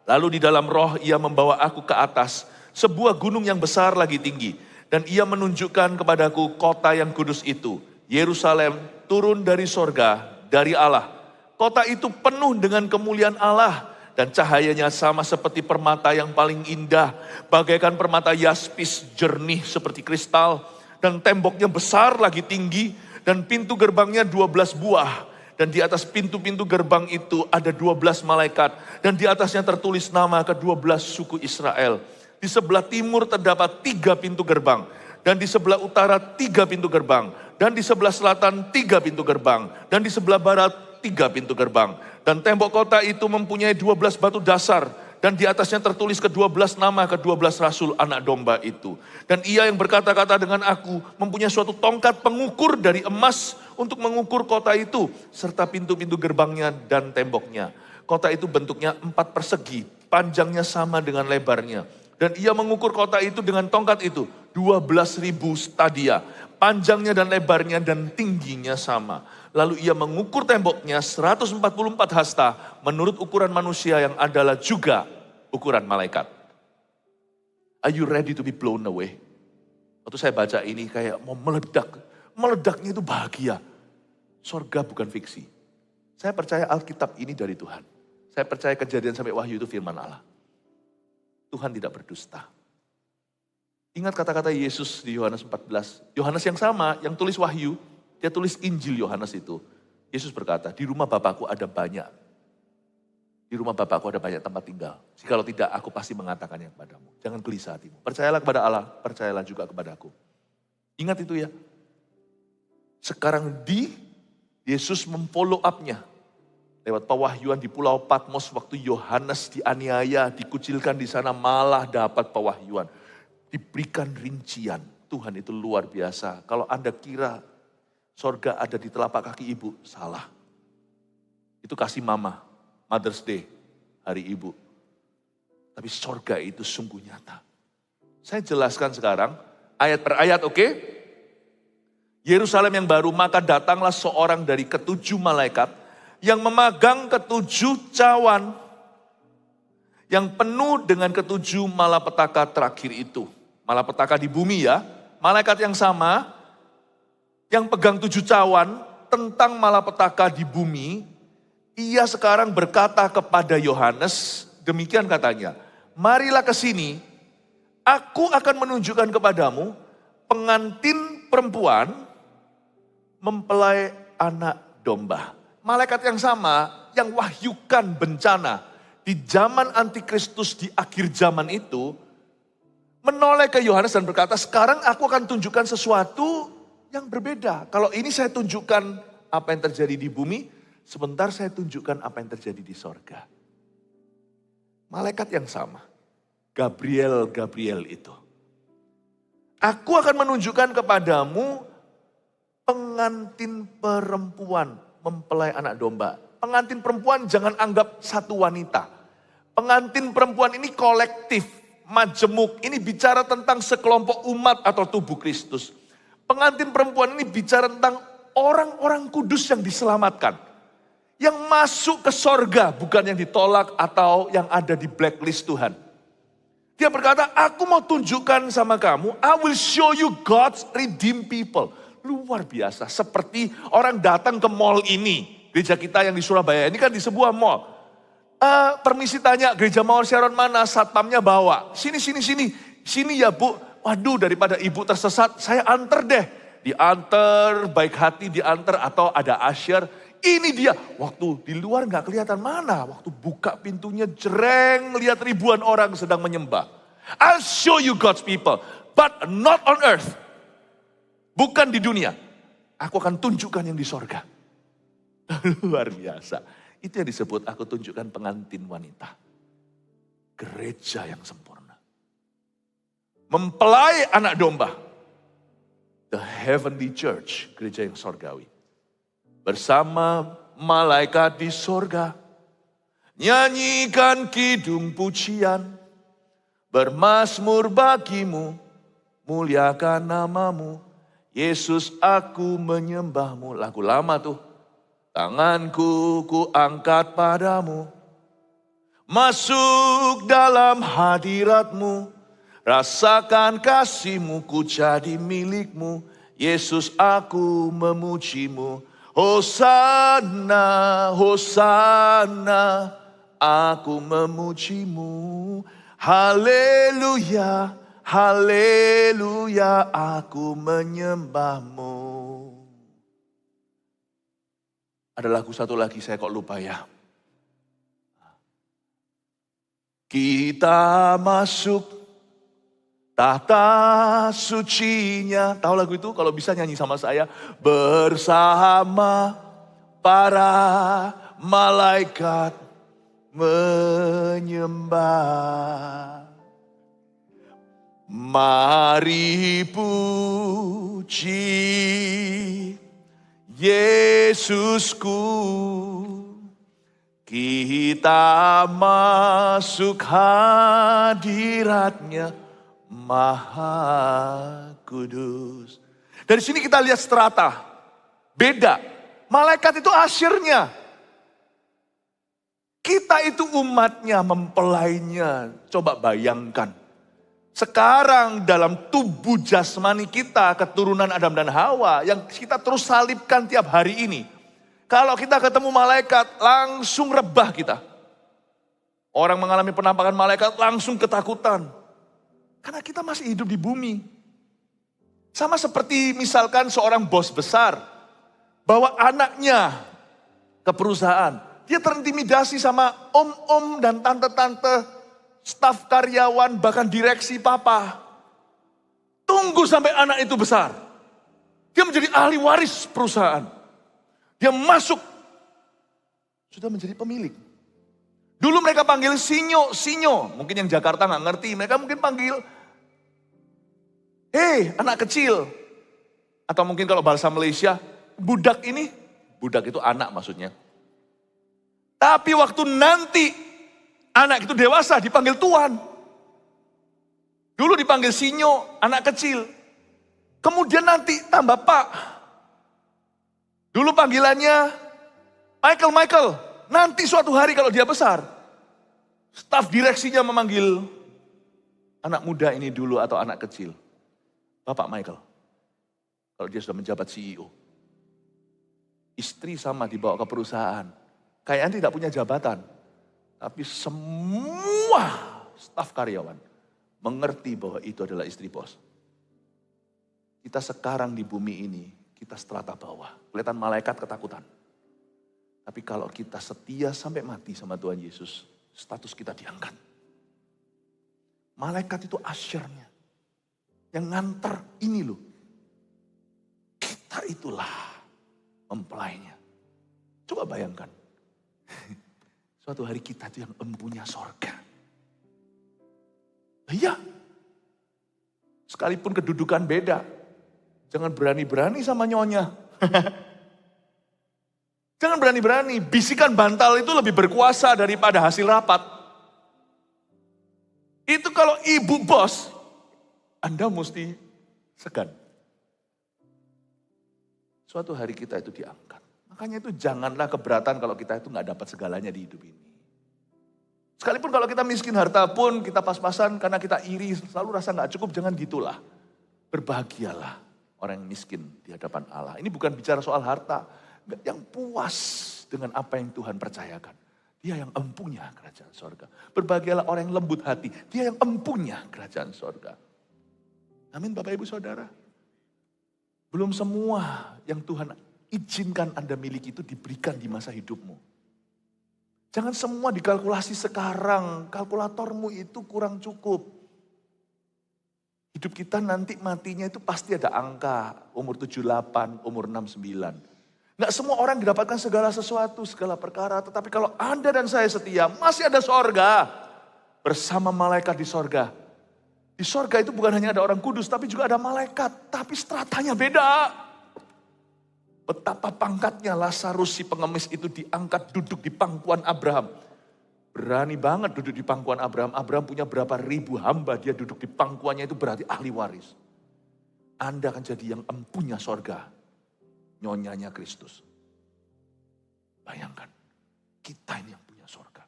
Lalu di dalam roh ia membawa aku ke atas, sebuah gunung yang besar lagi tinggi. Dan ia menunjukkan kepadaku kota yang kudus itu, Yerusalem, turun dari sorga, dari Allah. Kota itu penuh dengan kemuliaan Allah dan cahayanya sama seperti permata yang paling indah, bagaikan permata yaspis jernih seperti kristal, dan temboknya besar lagi tinggi, dan pintu gerbangnya 12 buah. Dan di atas pintu-pintu gerbang itu ada 12 malaikat, dan di atasnya tertulis nama ke-12 suku Israel. Di sebelah timur terdapat 3 pintu gerbang, dan di sebelah utara 3 pintu gerbang, dan di sebelah selatan 3 pintu gerbang, dan di sebelah barat 3 pintu gerbang. Dan tembok kota itu mempunyai 12 batu dasar. Dan di atasnya tertulis ke-12 nama ke-12 rasul anak domba itu. Dan ia yang berkata-kata dengan aku mempunyai suatu tongkat pengukur dari emas untuk mengukur kota itu. Serta pintu-pintu gerbangnya dan temboknya. Kota itu bentuknya 4 persegi. Panjangnya sama dengan lebarnya. Dan ia mengukur kota itu dengan tongkat itu. 12.000 stadia. Panjangnya dan lebarnya dan tingginya sama. Lalu ia mengukur temboknya 144 hasta menurut ukuran manusia yang adalah juga ukuran malaikat. Are you ready to be blown away? Waktu saya baca ini kayak mau meledak. Meledaknya itu bahagia. Sorga bukan fiksi. Saya percaya Alkitab ini dari Tuhan. Saya percaya Kejadian sampai Wahyu itu firman Allah. Tuhan tidak berdusta. Ingat kata-kata Yesus di Yohanes 14. Yohanes yang sama, yang tulis Wahyu. Dia tulis Injil Yohanes itu. Yesus berkata, di rumah Bapakku ada banyak. Di rumah Bapakku ada banyak tempat tinggal. Jikalau tidak, aku pasti mengatakannya kepadamu. Jangan gelisah hatimu. Percayalah kepada Allah, percayalah juga kepadaku. Ingat itu ya. Sekarang Yesus memfollow up-nya. Lewat pewahyuan di Pulau Patmos waktu Yohanes dianiaya, dikucilkan di sana malah dapat pewahyuan. Diberikan rincian. Tuhan itu luar biasa. Kalau Anda kira sorga ada di telapak kaki ibu, salah. Itu kasih mama, Mother's Day, hari ibu. Tapi sorga itu sungguh nyata. Saya jelaskan sekarang, ayat per ayat, oke? Yerusalem yang baru, maka datanglah seorang dari ketujuh malaikat yang memegang ketujuh cawan yang penuh dengan ketujuh malapetaka terakhir itu. Malapetaka di bumi ya, malaikat yang sama, yang pegang 7 cawan tentang malapetaka di bumi, ia sekarang berkata kepada Yohanes, demikian katanya, marilah ke sini, aku akan menunjukkan kepadamu pengantin perempuan mempelai anak domba. Malaikat yang sama yang wahyukan bencana di zaman antikristus di akhir zaman itu, menoleh ke Yohanes dan berkata, sekarang aku akan tunjukkan sesuatu yang berbeda. Kalau ini saya tunjukkan apa yang terjadi di bumi, sebentar saya tunjukkan apa yang terjadi di sorga. Malaikat yang sama, Gabriel itu. Aku akan menunjukkan kepadamu pengantin perempuan mempelai anak domba. Pengantin perempuan jangan anggap satu wanita. Pengantin perempuan ini kolektif, majemuk. Ini bicara tentang sekelompok umat atau tubuh Kristus. Pengantin perempuan ini bicara tentang orang-orang kudus yang diselamatkan. Yang masuk ke sorga, bukan yang ditolak atau yang ada di blacklist Tuhan. Dia berkata, aku mau tunjukkan sama kamu, I will show you God's redeemed people. Luar biasa, seperti orang datang ke mall ini. Gereja kita yang di Surabaya, ini kan di sebuah mall. Permisi tanya, gereja Mawar Sharon mana? Satpamnya bawa. Sini ya bu. Waduh, daripada ibu tersesat, saya anter deh. Diantar, baik hati diantar atau ada asyir. Ini dia. Waktu di luar gak kelihatan mana. Waktu buka pintunya jereng, lihat ribuan orang sedang menyembah. I'll show you God's people, but not on earth. Bukan di dunia. Aku akan tunjukkan yang di sorga. Luar biasa. Itu yang disebut aku tunjukkan pengantin wanita. Gereja yang sempurna. mempelai anak domba. The Heavenly Church, gereja yang sorgawi. Bersama malaikat di sorga, nyanyikan kidung pujian, bermazmur bagimu, muliakan namamu. Yesus, aku menyembahmu. Lagu lama tuh. Tanganku ku angkat padamu. Masuk dalam hadiratmu. Rasakan kasihmu, ku jadi milikmu. Yesus, aku memujimu. Hosana, Hosana, aku memujimu. Haleluya, haleluya, aku menyembahmu. Ada lagu satu lagi, saya kok lupa ya. Kita masuk tahta sucinya. Tahu lagu itu? Kalau bisa nyanyi sama saya. Bersama para malaikat menyembah. Mari puji Yesusku. Kita masuk hadiratnya Maha Kudus. Dari sini kita lihat strata. Beda. Malaikat itu asyirnya. Kita itu umatnya, mempelainya. Coba bayangkan. Sekarang dalam tubuh jasmani kita, keturunan Adam dan Hawa, yang kita terus salibkan tiap hari ini. Kalau kita ketemu malaikat, langsung rebah kita. Orang mengalami penampakan malaikat langsung ketakutan. Karena kita masih hidup di bumi. Sama seperti misalkan seorang bos besar, bawa anaknya ke perusahaan. Dia terintimidasi sama om-om dan tante-tante, staf karyawan, bahkan direksi papa. Tunggu sampai anak itu besar. Dia menjadi ahli waris perusahaan. Dia masuk, sudah menjadi pemilik. Dulu mereka panggil sinyo, sinyo. Mungkin yang Jakarta nggak ngerti, mereka mungkin panggil, hei anak kecil. Atau mungkin kalau bahasa Malaysia, budak ini, budak itu anak maksudnya. Tapi waktu nanti anak itu dewasa dipanggil tuan. Dulu dipanggil sinyo, anak kecil. Kemudian nanti tambah pak. Dulu panggilannya Michael, Michael. Nanti suatu hari kalau dia besar, staf direksinya memanggil anak muda ini dulu atau anak kecil. Bapak Michael. Kalau dia sudah menjabat CEO. Istri sama dibawa ke perusahaan. Kayaknya tidak punya jabatan. Tapi semua staf karyawan mengerti bahwa itu adalah istri bos. Kita sekarang di bumi ini, kita strata bawah. Kelihatan malaikat ketakutan. Tapi kalau kita setia sampai mati sama Tuhan Yesus, status kita diangkat. Malaikat itu asyirnya. Yang nganter ini loh. Kita itulah mempelainya. Coba bayangkan. Suatu hari kita itu yang empunya sorga. Iya. Sekalipun kedudukan beda. Jangan berani-berani sama nyonya. Jangan berani-berani. Bisikan bantal itu lebih berkuasa daripada hasil rapat. Itu kalau ibu bos, Anda mesti segan. Suatu hari kita itu diangkat. Makanya itu janganlah keberatan kalau kita itu gak dapat segalanya di hidup ini. Sekalipun kalau kita miskin harta pun kita pas-pasan karena kita iri, selalu rasa gak cukup, jangan gitulah. Berbahagialah orang yang miskin di hadapan Allah. Ini bukan bicara soal harta. Yang puas dengan apa yang Tuhan percayakan. Dia yang empunya kerajaan sorga. Berbahagialah orang yang lembut hati. Dia yang empunya kerajaan sorga. Amin Bapak Ibu Saudara. Belum semua yang Tuhan izinkan Anda miliki itu diberikan di masa hidupmu. Jangan semua dikalkulasi sekarang. Kalkulatormu itu kurang cukup. Hidup kita nanti matinya itu pasti ada angka. Umur 78, umur 69. Nggak semua orang didapatkan segala sesuatu, segala perkara. Tetapi kalau Anda dan saya setia, masih ada sorga. Bersama malaikat di sorga. Di sorga itu bukan hanya ada orang kudus, tapi juga ada malaikat. Tapi stratanya beda. Betapa pangkatnya Lazarus si pengemis itu diangkat duduk di pangkuan Abraham. Berani banget duduk di pangkuan Abraham. Abraham punya berapa ribu hamba, dia duduk di pangkuannya itu berarti ahli waris. Anda akan jadi yang empunya sorga. Nyonyanya Kristus. Bayangkan, kita ini yang punya sorga.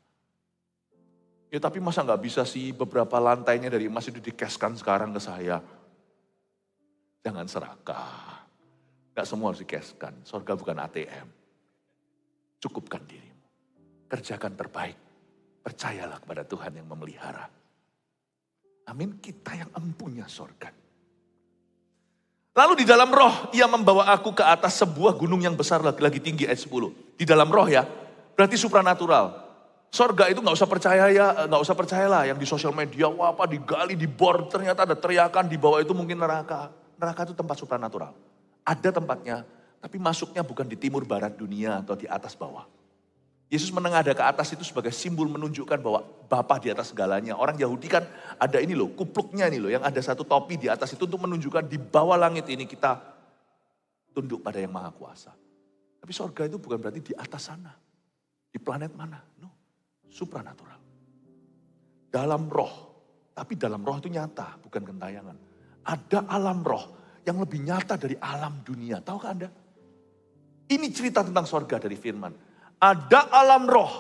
Ya tapi masa nggak bisa sih beberapa lantainya dari emas itu dikeskan sekarang ke saya. Jangan serakah. Nggak semua harus dikeskan. Sorga bukan ATM. Cukupkan dirimu. Kerjakan terbaik. Percayalah kepada Tuhan yang memelihara. Amin, kita yang empunya sorga. Lalu di dalam roh, ia membawa aku ke atas sebuah gunung yang besar lagi tinggi, ayat 10. Di dalam roh ya, berarti supranatural. Sorga itu nggak usah percayalah yang di sosial media, wah apa digali, dibor, ternyata ada teriakan di bawah itu mungkin neraka. Neraka itu tempat supranatural. Ada tempatnya, tapi masuknya bukan di timur barat dunia atau di atas bawah. Yesus menengadah ke atas itu sebagai simbol menunjukkan bahwa Bapa di atas segalanya. Orang Yahudi kan ada ini loh, kupluknya ini loh, yang ada satu topi di atas itu untuk menunjukkan di bawah langit ini kita tunduk pada yang Maha Kuasa. Tapi sorga itu bukan berarti di atas sana. Di planet mana? No. Supranatural. Dalam roh. Tapi dalam roh itu nyata, bukan gentayangan. Ada alam roh yang lebih nyata dari alam dunia. Tahukah Anda? Ini cerita tentang sorga dari firman. Ada alam roh.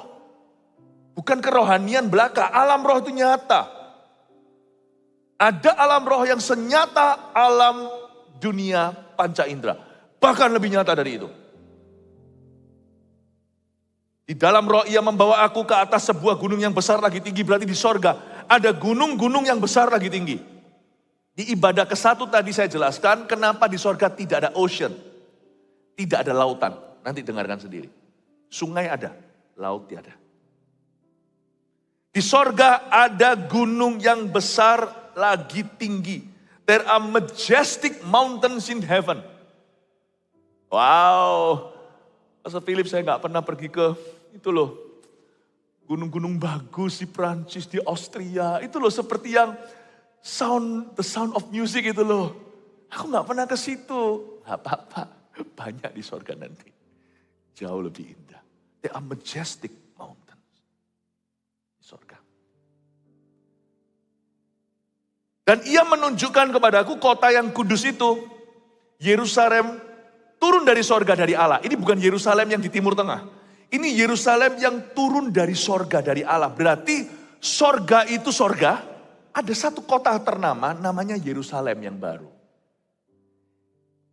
Bukan kerohanian belaka, alam roh itu nyata. Ada alam roh yang senyata alam dunia panca indera. Bahkan lebih nyata dari itu. Di dalam roh ia membawa aku ke atas sebuah gunung yang besar lagi tinggi, berarti di sorga. Ada gunung-gunung yang besar lagi tinggi. Di ibadah ke-1 tadi saya jelaskan kenapa di sorga tidak ada ocean. Tidak ada lautan. Nanti dengarkan sendiri. Sungai ada, laut tiada. Di sorga ada gunung yang besar lagi tinggi. There are majestic mountains in heaven. Wow. Pastor Philip, saya gak pernah pergi ke itu loh. Gunung-gunung bagus di Prancis, di Austria. Itu loh seperti yang the sound of music itu loh. Aku gak pernah ke situ. Gak apa-apa, banyak di sorga nanti. Jauh lebih indah. They are majestic mountains. Di sorga. Dan ia menunjukkan kepadaku kota yang kudus itu. Yerusalem turun dari sorga dari Allah. Ini bukan Yerusalem yang di Timur Tengah. Ini Yerusalem yang turun dari sorga dari Allah. Berarti sorga itu sorga. Ada satu kota ternama namanya Yerusalem yang baru.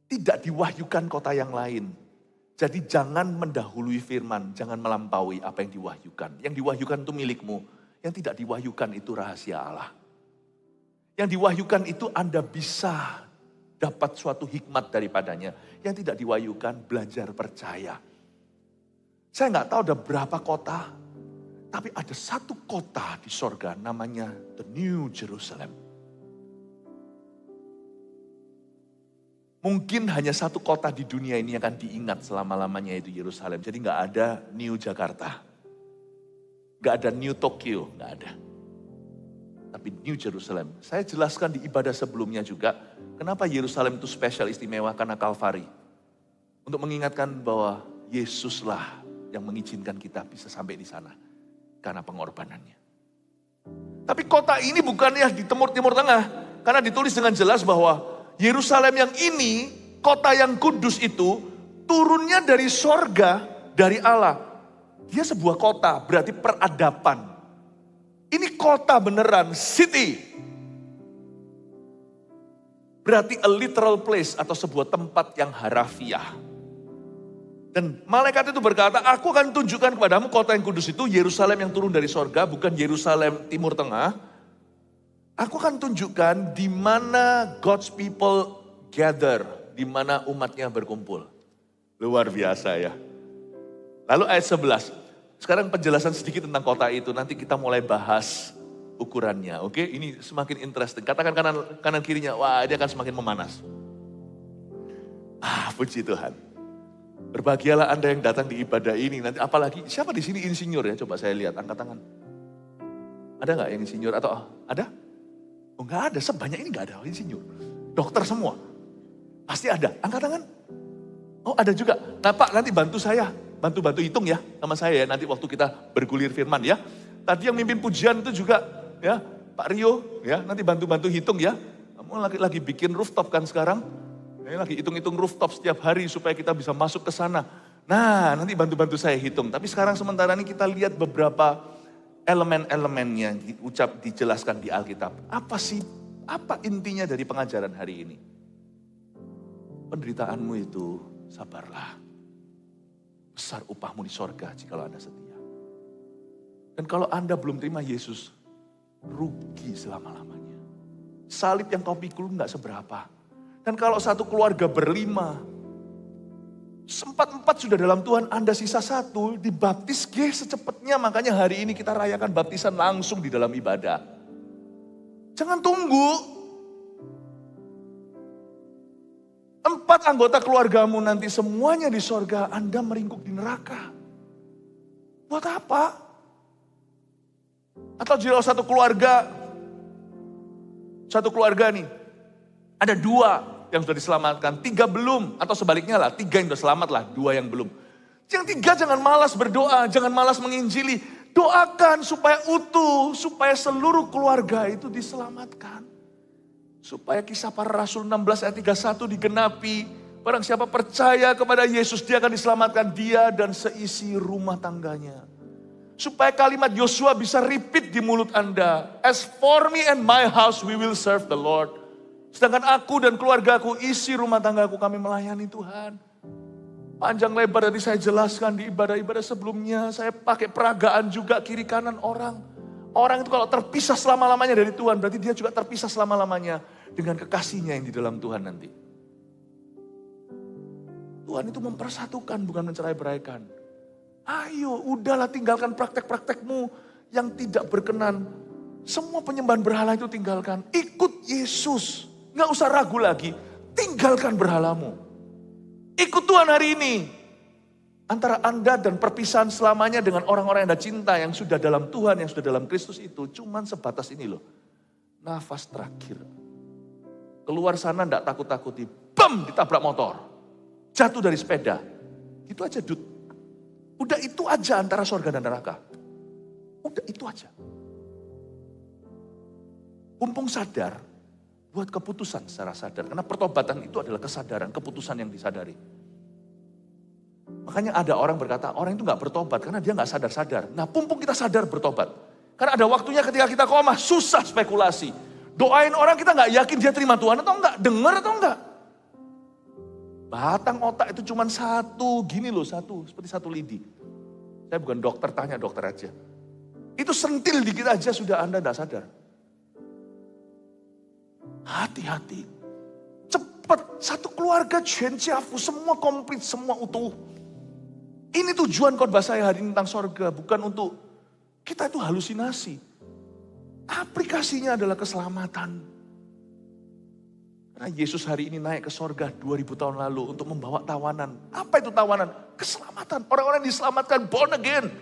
Tidak diwahyukan kota yang lain. Jadi jangan mendahului firman. Jangan melampaui apa yang diwahyukan. Yang diwahyukan itu milikmu. Yang tidak diwahyukan itu rahasia Allah. Yang diwahyukan itu Anda bisa dapat suatu hikmat daripadanya. Yang tidak diwahyukan, belajar percaya. Saya nggak tahu ada berapa kota, tapi ada satu kota di sorga namanya The New Jerusalem. Mungkin hanya satu kota di dunia ini yang akan diingat selama-lamanya, yaitu Yerusalem. Jadi nggak ada New Jakarta, nggak ada New Tokyo, nggak ada. Tapi New Jerusalem. Saya jelaskan di ibadah sebelumnya juga, kenapa Yerusalem itu spesial istimewa, karena Kalvari. Untuk mengingatkan bahwa Yesuslah yang mengizinkan kita bisa sampai di sana. Karena pengorbanannya. Tapi kota ini bukannya di Timur Tengah. Karena ditulis dengan jelas bahwa Yerusalem yang ini, kota yang kudus itu, turunnya dari sorga, dari Allah. Dia sebuah kota, berarti peradaban. Ini kota beneran, city. Berarti a literal place atau sebuah tempat yang harafiah. Dan malaikat itu berkata, aku akan tunjukkan kepadamu kota yang kudus itu, Yerusalem yang turun dari sorga, bukan Yerusalem Timur Tengah. Aku akan tunjukkan di mana God's people gather, di mana umatnya berkumpul. Luar biasa ya. Lalu ayat 11. Sekarang penjelasan sedikit tentang kota itu. Nanti kita mulai bahas ukurannya. Oke, ini semakin interesting. Katakan kanan kirinya, wah dia akan semakin memanas. Puji Tuhan. Berbahagialah Anda yang datang di ibadah ini. Nanti apalagi, siapa di sini insinyur ya? Coba saya lihat, angkat tangan. Ada nggak yang insinyur atau ada? Oh nggak ada, sebanyak ini nggak ada insinyur. Dokter semua. Pasti ada, angkat tangan. Oh ada juga. Nah Pak nanti bantu saya, bantu hitung ya sama saya ya. Nanti waktu kita bergulir firman ya. Tadi yang mimpin pujian itu juga ya Pak Rio ya. Nanti bantu hitung ya. Kamu lagi bikin rooftop kan sekarang. Lagi hitung-hitung rooftop setiap hari supaya kita bisa masuk ke sana. Nah nanti bantu saya hitung. Tapi sekarang sementara ini kita lihat beberapa elemen-elemennya dijelaskan di Alkitab. Apa intinya dari pengajaran hari ini? Penderitaanmu itu sabarlah. Besar upahmu di sorga jikalau Anda setia. Dan kalau Anda belum terima Yesus, rugi selama-lamanya. Salib yang kau pikul enggak seberapa. Dan kalau satu keluarga berlima, empat sudah dalam Tuhan, Anda sisa satu, dibaptis secepatnya. Makanya hari ini kita rayakan baptisan langsung di dalam ibadah. Jangan tunggu. 4 anggota keluargamu nanti semuanya di sorga, Anda meringkuk di neraka. Buat apa? Atau jika satu keluarga nih, ada 2 yang sudah diselamatkan, 3 belum. Atau sebaliknya lah, 3 yang sudah selamat lah, 2 yang belum. Yang 3 jangan malas berdoa, jangan malas menginjili. Doakan supaya utuh, supaya seluruh keluarga itu diselamatkan. Supaya kisah para rasul 16 ayat 31 digenapi. Barang siapa percaya kepada Yesus, dia akan diselamatkan, dia dan seisi rumah tangganya. Supaya kalimat Yosua bisa repeat di mulut Anda. As for me and my house, we will serve the Lord. Sedangkan aku dan keluargaku, isi rumah tanggaku, kami melayani Tuhan. Panjang lebar tadi saya jelaskan di ibadah-ibadah sebelumnya. Saya pakai peragaan juga kiri kanan orang. Orang itu kalau terpisah selama-lamanya dari Tuhan, berarti dia juga terpisah selama-lamanya dengan kekasihnya yang di dalam Tuhan nanti. Tuhan itu mempersatukan, bukan mencerai-beraikan. Ayo, udahlah tinggalkan praktek-praktekmu yang tidak berkenan. Semua penyembahan berhala itu tinggalkan. Ikut Yesus. Nggak usah ragu lagi. Tinggalkan berhalamu. Ikut Tuhan hari ini. Antara Anda dan perpisahan selamanya dengan orang-orang yang Anda cinta, yang sudah dalam Tuhan, yang sudah dalam Kristus itu, cuman sebatas ini loh. Nafas terakhir. Keluar sana enggak takut-takuti, bam, ditabrak motor. Jatuh dari sepeda. Itu aja Dut. Udah itu aja antara sorga dan neraka. Udah itu aja. Mumpung sadar, buat keputusan secara sadar. Karena pertobatan itu adalah kesadaran, keputusan yang disadari. Makanya ada orang berkata, orang itu gak bertobat karena dia gak sadar-sadar. Nah mumpung kita sadar bertobat. Karena ada waktunya ketika kita koma, susah spekulasi. Doain orang kita gak yakin dia terima Tuhan atau enggak, dengar atau enggak. Batang otak itu cuma satu, gini loh satu, seperti satu lidi. Saya bukan dokter, tanya dokter aja. Itu sentil dikit aja sudah Anda gak sadar. Hati-hati. Cepat, satu keluarga Jenciafu, semua komplit, semua utuh. Ini tujuan khotbah saya hari ini tentang sorga, bukan untuk kita itu halusinasi. Aplikasinya adalah keselamatan. Karena Yesus hari ini naik ke sorga 2000 tahun lalu untuk membawa tawanan. Apa itu tawanan? Keselamatan. Orang-orang yang diselamatkan, born again.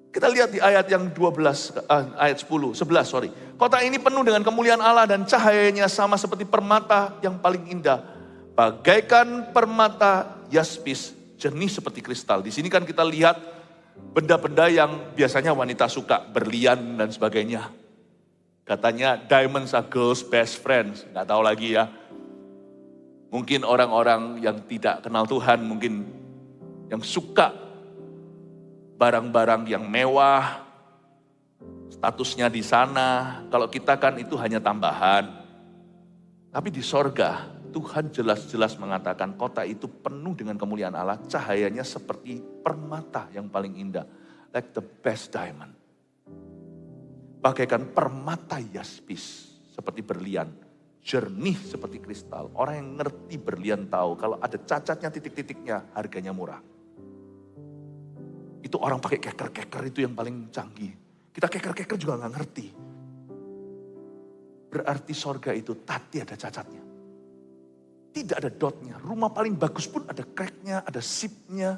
Kita lihat di ayat yang 11, sorry. Kota ini penuh dengan kemuliaan Allah dan cahayanya sama seperti permata yang paling indah. Bagaikan permata yaspis, jernih seperti kristal. Di sini kan kita lihat benda-benda yang biasanya wanita suka, berlian dan sebagainya. Katanya diamonds are girls' best friends. Nggak tahu lagi ya. Mungkin orang-orang yang tidak kenal Tuhan, mungkin yang suka barang-barang yang mewah, statusnya di sana. Kalau kita kan itu hanya tambahan. Tapi di sorga, Tuhan jelas-jelas mengatakan kota itu penuh dengan kemuliaan Allah. Cahayanya seperti permata yang paling indah. Like the best diamond. Bagaikan permata yaspis. Seperti berlian. Jernih seperti kristal. Orang yang ngerti berlian tahu. Kalau ada cacatnya, titik-titiknya, harganya murah. Itu orang pakai keker-keker itu yang paling canggih. Kita keker-keker juga gak ngerti. Berarti sorga itu tadi ada cacatnya. Tidak ada dotnya. Rumah paling bagus pun ada cracknya, ada sipnya.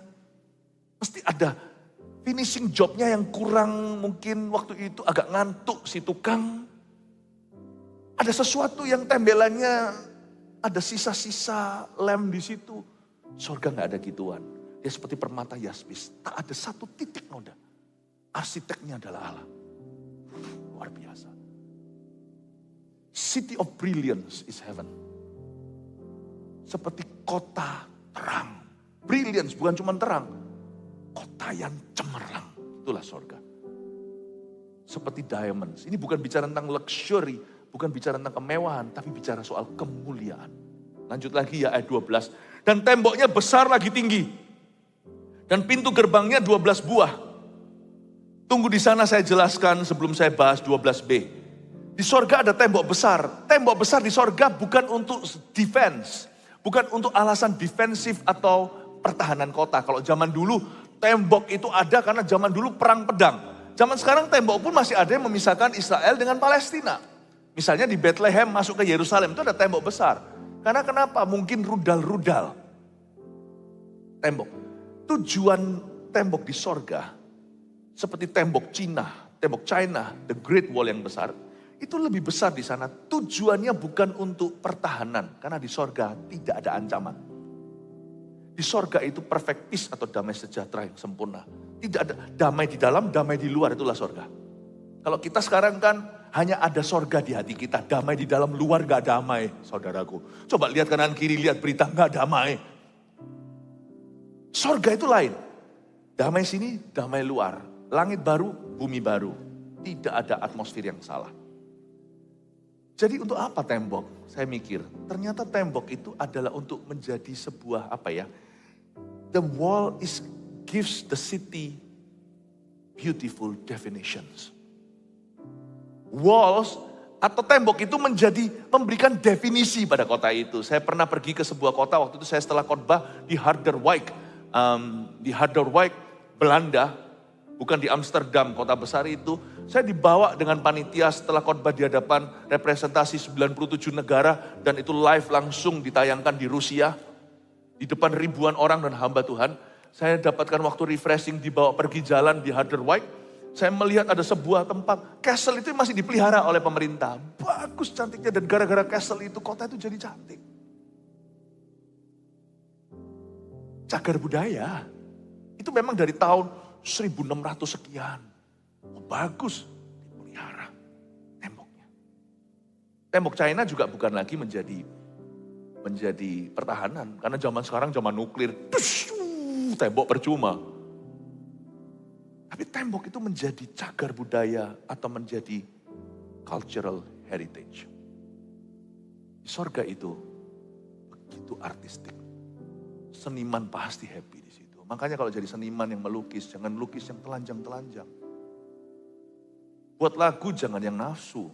Mesti ada finishing jobnya yang kurang, mungkin waktu itu agak ngantuk si tukang. Ada sesuatu yang tembelannya, ada sisa-sisa lem di situ. Surga nggak ada gituan. Dia seperti permata yaspis, tak ada satu titik noda. Arsiteknya adalah Allah. Luar biasa. City of brilliance is heaven. Seperti kota terang. Brilliance bukan cuma terang. Kota yang cemerlang. Itulah surga. Seperti diamonds. Ini bukan bicara tentang luxury. Bukan bicara tentang kemewahan. Tapi bicara soal kemuliaan. Lanjut lagi ya ayat 12. Dan temboknya besar lagi tinggi. Dan pintu gerbangnya 12 buah. Tunggu di sana saya jelaskan sebelum saya bahas 12b. Di sorga ada tembok besar. Tembok besar di sorga bukan untuk defense. Bukan untuk alasan defensif atau pertahanan kota. Kalau zaman dulu tembok itu ada karena zaman dulu perang pedang. Zaman sekarang tembok pun masih ada yang memisahkan Israel dengan Palestina. Misalnya di Bethlehem masuk ke Yerusalem itu ada tembok besar. Karena kenapa? Mungkin rudal-rudal. Tembok. Tujuan tembok di sorga seperti tembok China, the Great Wall yang besar. Itu lebih besar di sana. Tujuannya bukan untuk pertahanan. Karena di sorga tidak ada ancaman. Di sorga itu perfect peace atau damai sejahtera yang sempurna. Tidak ada damai di dalam, damai di luar, itulah sorga. Kalau kita sekarang kan hanya ada sorga di hati kita. Damai di dalam, luar gak damai, saudaraku. Coba lihat kanan kiri, lihat berita, gak damai. Sorga itu lain. Damai sini, damai luar. Langit baru, bumi baru. Tidak ada atmosfer yang salah. Jadi untuk apa tembok? Saya mikir, ternyata tembok itu adalah untuk menjadi sebuah the wall gives the city beautiful definitions. Walls atau tembok itu memberikan definisi pada kota itu. Saya pernah pergi ke sebuah kota, waktu itu saya setelah khotbah di Harderwijk. Di Harderwijk, Belanda. Bukan di Amsterdam, kota besar itu. Saya dibawa dengan panitia setelah khotbah di hadapan representasi 97 negara. Dan itu live langsung ditayangkan di Rusia. Di depan ribuan orang dan hamba Tuhan. Saya dapatkan waktu refreshing, dibawa pergi jalan di Harderwijk. Saya melihat ada sebuah tempat. Castle itu masih dipelihara oleh pemerintah. Bagus cantiknya, dan gara-gara castle itu kota itu jadi cantik. Cagar budaya. Itu memang dari tahun 1600 sekian. Oh, bagus, dipelihara temboknya. Tembok China juga bukan lagi menjadi pertahanan. Karena zaman sekarang zaman nuklir, tembok percuma. Tapi tembok itu menjadi cagar budaya atau menjadi cultural heritage. Di sorga itu begitu artistik. Seniman pasti happy di situ. Makanya kalau jadi seniman yang melukis, jangan lukis yang telanjang-telanjang. Buat lagu jangan yang nafsu.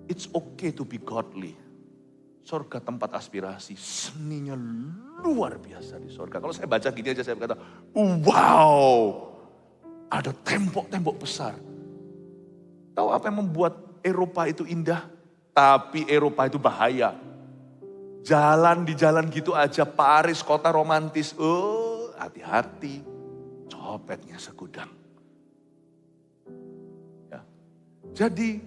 It's okay to be godly. Sorga tempat aspirasi, seninya luar biasa di sorga. Kalau saya baca gini aja saya berkata, wow, ada tembok-tembok besar. Tahu apa yang membuat Eropa itu indah? Tapi Eropa itu bahaya. Jalan di jalan gitu aja, Paris kota romantis, hati-hati, copetnya segudang. Ya. Jadi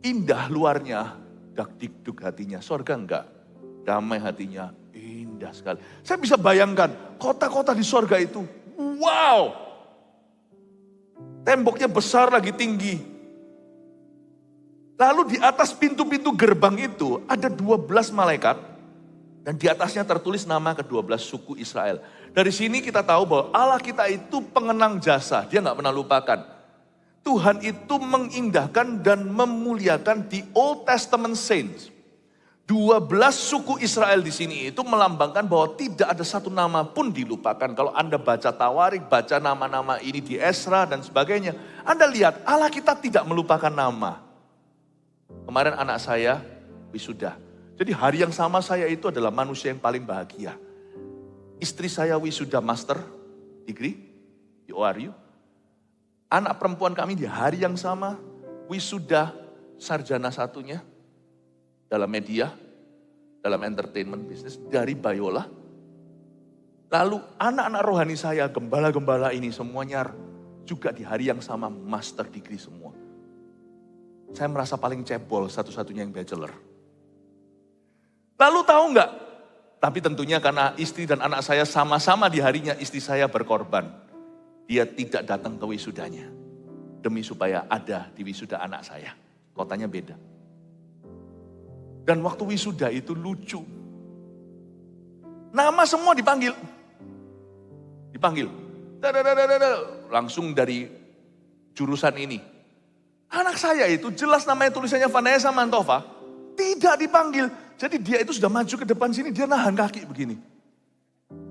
indah luarnya, dak-dikduk hatinya, sorga enggak, damai hatinya, indah sekali. Saya bisa bayangkan kota-kota di sorga itu, wow, temboknya besar lagi tinggi. Lalu di atas pintu-pintu gerbang itu ada 12 malaikat. Dan di atasnya tertulis nama ke-12 suku Israel. Dari sini kita tahu bahwa Allah kita itu pengenang jasa. Dia gak pernah lupakan. Tuhan itu mengindahkan dan memuliakan the Old Testament saints. 12 suku Israel di sini itu melambangkan bahwa tidak ada satu nama pun dilupakan. Kalau Anda baca Tawarik, baca nama-nama ini di Esra dan sebagainya. Anda lihat Allah kita tidak melupakan nama. Kemarin anak saya wisuda. Jadi hari yang sama saya itu adalah manusia yang paling bahagia. Istri saya wisuda master degree di ORU. Anak perempuan kami di hari yang sama wisuda sarjana satunya dalam media, dalam entertainment business dari Biola. Lalu anak-anak rohani saya, gembala-gembala ini semuanya juga di hari yang sama master degree semua. Saya merasa paling cebol, satu-satunya yang bachelor. Lalu tahu nggak? Tapi tentunya karena istri dan anak saya sama-sama di harinya istri saya berkorban. Dia tidak datang ke wisudanya. Demi supaya ada di wisuda anak saya. Kotanya beda. Dan waktu wisuda itu lucu. Nama semua dipanggil. Dipanggil. Langsung dari jurusan ini. Anak saya itu jelas namanya tulisannya Vanessa Mantova. Tidak dipanggil. Jadi dia itu sudah maju ke depan sini, dia nahan kaki begini.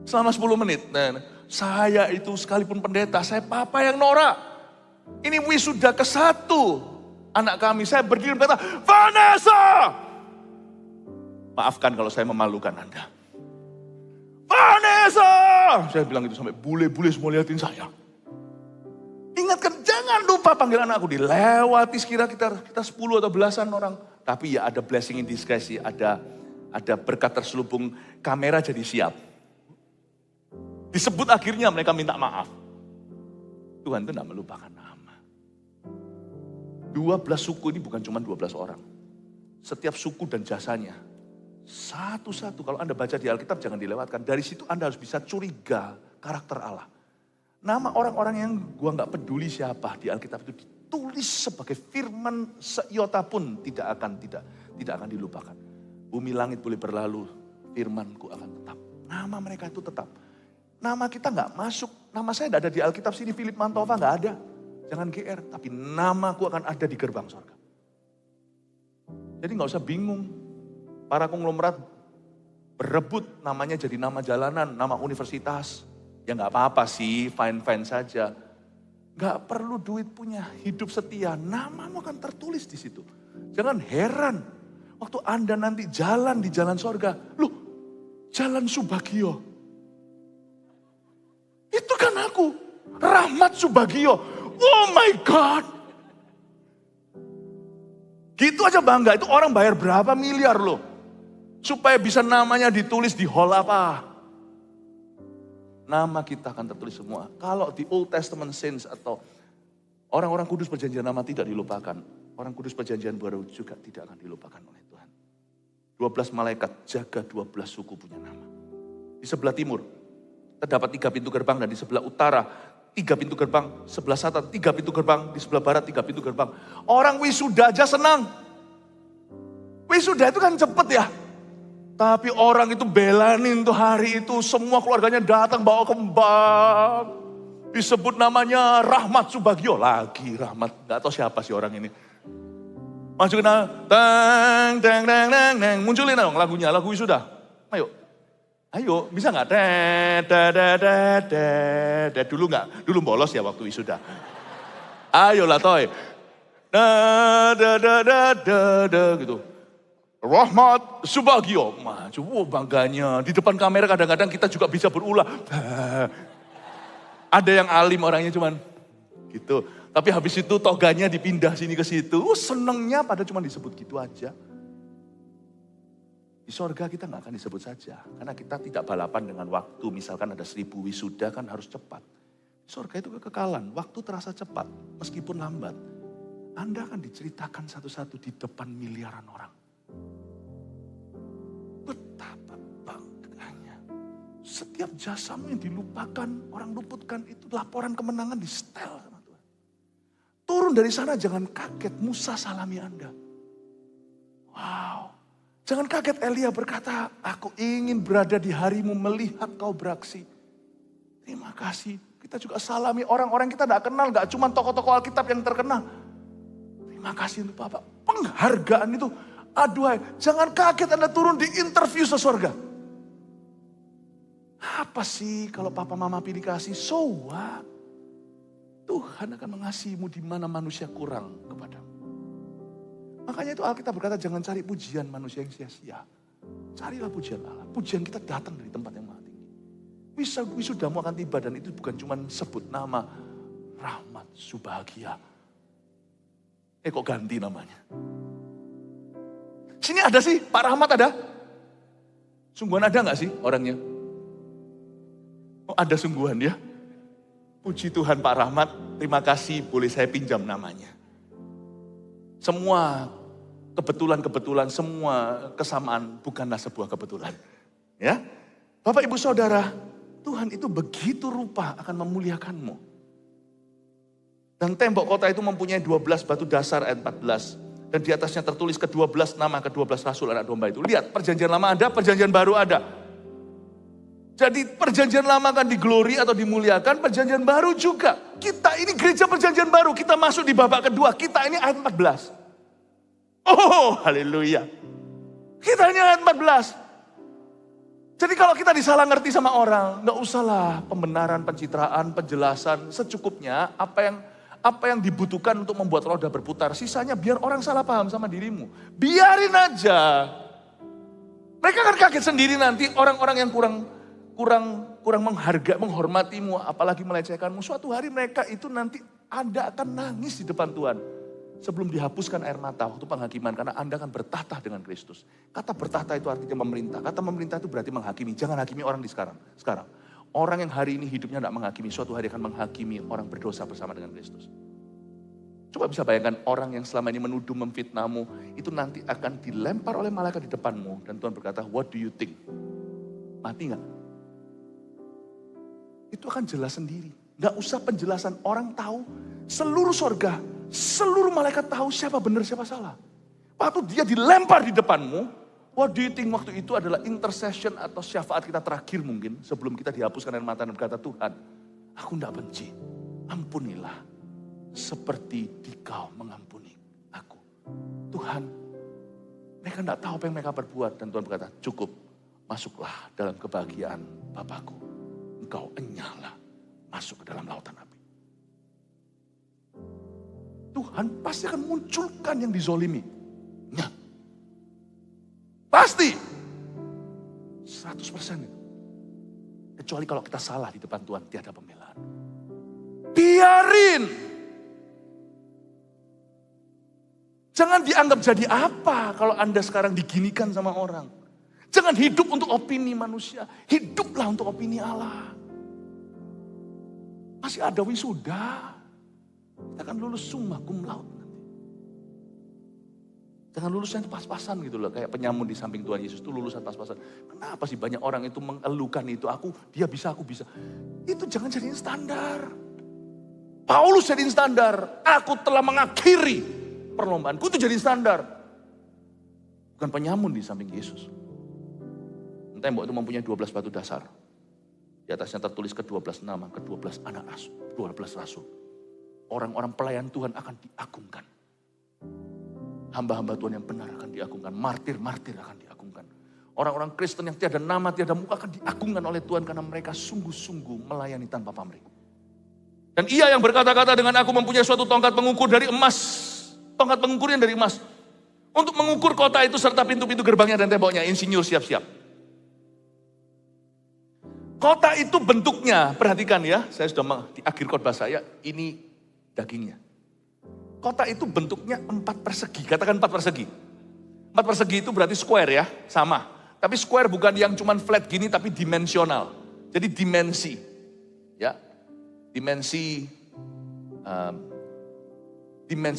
Selama 10 menit. Nah, saya itu sekalipun pendeta, saya papa yang norak. Ini wisuda ke-1 anak kami. Saya berdiri berkata, Vanessa! Maafkan kalau saya memalukan Anda. Vanessa! Saya bilang itu sampai bule-bule semua liatin saya. Ingatkan, jangan lupa panggil anakku. Dilewati sekira kita 10 atau belasan orang. Tapi ya ada blessing in disguise, ada berkat terselubung, kamera jadi siap. Disebut akhirnya mereka minta maaf. Tuhan itu tidak melupakan nama. 12 suku ini bukan cuma 12 orang. Setiap suku dan jasanya. Satu-satu, kalau Anda baca di Alkitab jangan dilewatkan. Dari situ Anda harus bisa curiga karakter Allah. Nama orang-orang yang gua nggak peduli siapa di Alkitab itu ditulis sebagai firman seiota pun tidak akan dilupakan. Bumi langit boleh berlalu, firmanku akan tetap. Nama mereka itu tetap. Nama kita nggak masuk, nama saya tidak ada di Alkitab sini, Philip Mantova nggak ada. Jangan GR, tapi namaku akan ada di gerbang surga. Jadi nggak usah bingung. Para konglomerat berebut namanya jadi nama jalanan, nama universitas. Ya nggak apa-apa sih, fine-fine saja. Gak perlu duit punya, hidup setia, namamu akan tertulis di situ. Jangan heran, waktu Anda nanti jalan di jalan sorga, loh, jalan Subagio. Itu kan aku, Rahmat Subagio. Oh my God. Gitu aja bangga, itu orang bayar berapa miliar loh. Supaya bisa namanya ditulis di hall apa. Nama kita akan tertulis semua. Kalau di Old Testament Saints atau orang-orang kudus perjanjian lama tidak dilupakan. Orang kudus perjanjian baru juga tidak akan dilupakan oleh Tuhan. 12 malaikat jaga 12 suku punya nama. Di sebelah timur terdapat 3 pintu gerbang dan di sebelah utara 3 pintu gerbang. Sebelah selatan 3 pintu gerbang. Di sebelah barat 3 pintu gerbang. Orang wisuda aja senang. Wisuda itu kan cepet ya. Tapi orang itu belanin tuh hari itu, semua keluarganya datang bawa kembang. Disebut namanya Rahmat Subagio. Lagi Rahmat, gak tahu siapa sih orang ini. Masukin tang, tang, tang, tang, tang. Munculin dong lagunya, lagu wisuda. Ayo, bisa gak? Dulu gak? Dulu bolos ya waktu wisuda. Ayo lah toy. Gitu. Rahmat Subagio, maju, bangganya. Di depan kamera kadang-kadang kita juga bisa berulah. Ada yang alim orangnya cuman gitu. Tapi habis itu toganya dipindah sini ke situ. Senengnya pada cuman disebut gitu aja. Di sorga kita nggak akan disebut saja. Karena kita tidak balapan dengan waktu. Misalkan ada 1000 wisuda kan harus cepat. Di sorga itu kekekalan, waktu terasa cepat meskipun lambat. Anda akan diceritakan satu-satu di depan miliaran orang. Betapa bangganya. Setiap jasamu yang dilupakan, orang luputkan itu laporan kemenangan di setel sama Tuhan. Turun dari sana jangan kaget Musa salami Anda. Wow. Jangan kaget Elia berkata, aku ingin berada di harimu melihat kau beraksi. Terima kasih. Kita juga salami orang-orang kita tidak kenal, gak cuma tokoh-tokoh Alkitab yang terkenal. Terima kasih untuk Bapak. Penghargaan itu. Aduhai, jangan kaget Anda turun di interview sesorga. Apa sih kalau papa mama pilih kasih? So what? Tuhan akan mengasihimu di mana manusia kurang kepadamu. Makanya itu Alkitab berkata jangan cari pujian manusia yang sia-sia. Carilah pujian Allah. Pujian kita datang dari tempat yang maha tinggi. Wisudamu akan tiba dan itu bukan cuma sebut nama Rahmat Subagio. Kok ganti namanya? Sini ada sih, Pak Rahmat ada? Sungguhan ada gak sih orangnya? Oh, ada sungguhan ya. Puji Tuhan Pak Rahmat, terima kasih boleh saya pinjam namanya. Semua kebetulan-kebetulan, semua kesamaan bukanlah sebuah kebetulan. Ya, Bapak Ibu Saudara, Tuhan itu begitu rupa akan memuliakanmu. Dan tembok kota itu mempunyai 12 batu dasar ayat 14. Dan di atasnya tertulis ke-12 nama ke-12 rasul anak domba itu. Lihat, perjanjian lama ada, perjanjian baru ada. Jadi perjanjian lama kan diglori atau dimuliakan, perjanjian baru juga. Kita ini gereja perjanjian baru, kita masuk di babak kedua, kita ini ayat 14. Oh, haleluya. Kita ini ayat 14. Jadi kalau kita disalah ngerti sama orang, gak usahlah pembenaran, pencitraan, penjelasan, secukupnya apa yang dibutuhkan untuk membuat roda berputar. Sisanya biar orang salah paham sama dirimu. Biarin aja. Mereka kan kaget sendiri nanti orang-orang yang kurang menghargai, menghormatimu, apalagi melecehkanmu. Suatu hari mereka itu nanti Anda akan nangis di depan Tuhan. Sebelum dihapuskan air mata waktu penghakiman. Karena Anda akan bertahta dengan Kristus. Kata bertahta itu artinya memerintah. Kata memerintah itu berarti menghakimi. Jangan hakimi orang di sekarang. Orang yang hari ini hidupnya tidak menghakimi, suatu hari akan menghakimi orang berdosa bersama dengan Kristus. Coba bisa bayangkan orang yang selama ini menuduh, memfitnahmu, itu nanti akan dilempar oleh malaikat di depanmu. Dan Tuhan berkata, what do you think? Mati gak? Itu akan jelas sendiri. Gak usah penjelasan, orang tahu, seluruh sorga, seluruh malaikat tahu siapa benar, siapa salah. Waktu dia dilempar di depanmu, what do you think waktu itu adalah intercession atau syafaat kita terakhir mungkin. Sebelum kita dihapuskan air mata dan berkata, Tuhan, aku tidak benci. Ampunilah seperti Dikau mengampuni aku. Tuhan, mereka tidak tahu apa yang mereka perbuat. Dan Tuhan berkata, cukup, masuklah dalam kebahagiaan Bapakku. Engkau enyahlah masuk ke dalam lautan api. Tuhan pasti akan munculkan yang dizolimi. Nah, pasti. 100% itu. Kecuali kalau kita salah di depan Tuhan, tiada pembelaan. Biarin. Jangan dianggap jadi apa kalau Anda sekarang diginikan sama orang. Jangan hidup untuk opini manusia. Hiduplah untuk opini Allah. Masih ada wisuda. Kita akan lulus summa cum laude. Jangan lulusnya pas-pasan gitu loh. Kayak penyamun di samping Tuhan Yesus itu lulusan pas-pasan. Kenapa sih banyak orang itu mengeluhkan itu. Dia bisa, aku bisa. Itu jangan jadiin standar. Paulus jadiin standar. Aku telah mengakhiri perlombaanku, itu jadi standar. Bukan penyamun di samping Yesus. Tembok itu mempunyai 12 batu dasar. Di atasnya tertulis ke-12 nama, ke-12 anak rasul, 12 rasul. Orang-orang pelayan Tuhan akan diagungkan. Hamba-hamba Tuhan yang benar akan diagungkan. Martir-martir akan diagungkan. Orang-orang Kristen yang tiada nama, tiada muka akan diagungkan oleh Tuhan karena mereka sungguh-sungguh melayani tanpa pamrih. Dan ia yang berkata-kata dengan aku mempunyai suatu tongkat pengukur dari emas. Tongkat pengukur yang dari emas. Untuk mengukur kota itu serta pintu-pintu gerbangnya dan temboknya. Insinyur siap-siap. Kota itu bentuknya, perhatikan ya. Saya sudah di akhir khotbah saya, ini dagingnya. Kota itu bentuknya 4 persegi. Katakan 4 persegi. 4 persegi itu berarti square ya, sama. Tapi square bukan yang cuman flat gini, tapi dimensional. Jadi dimensi. Ya, dimensi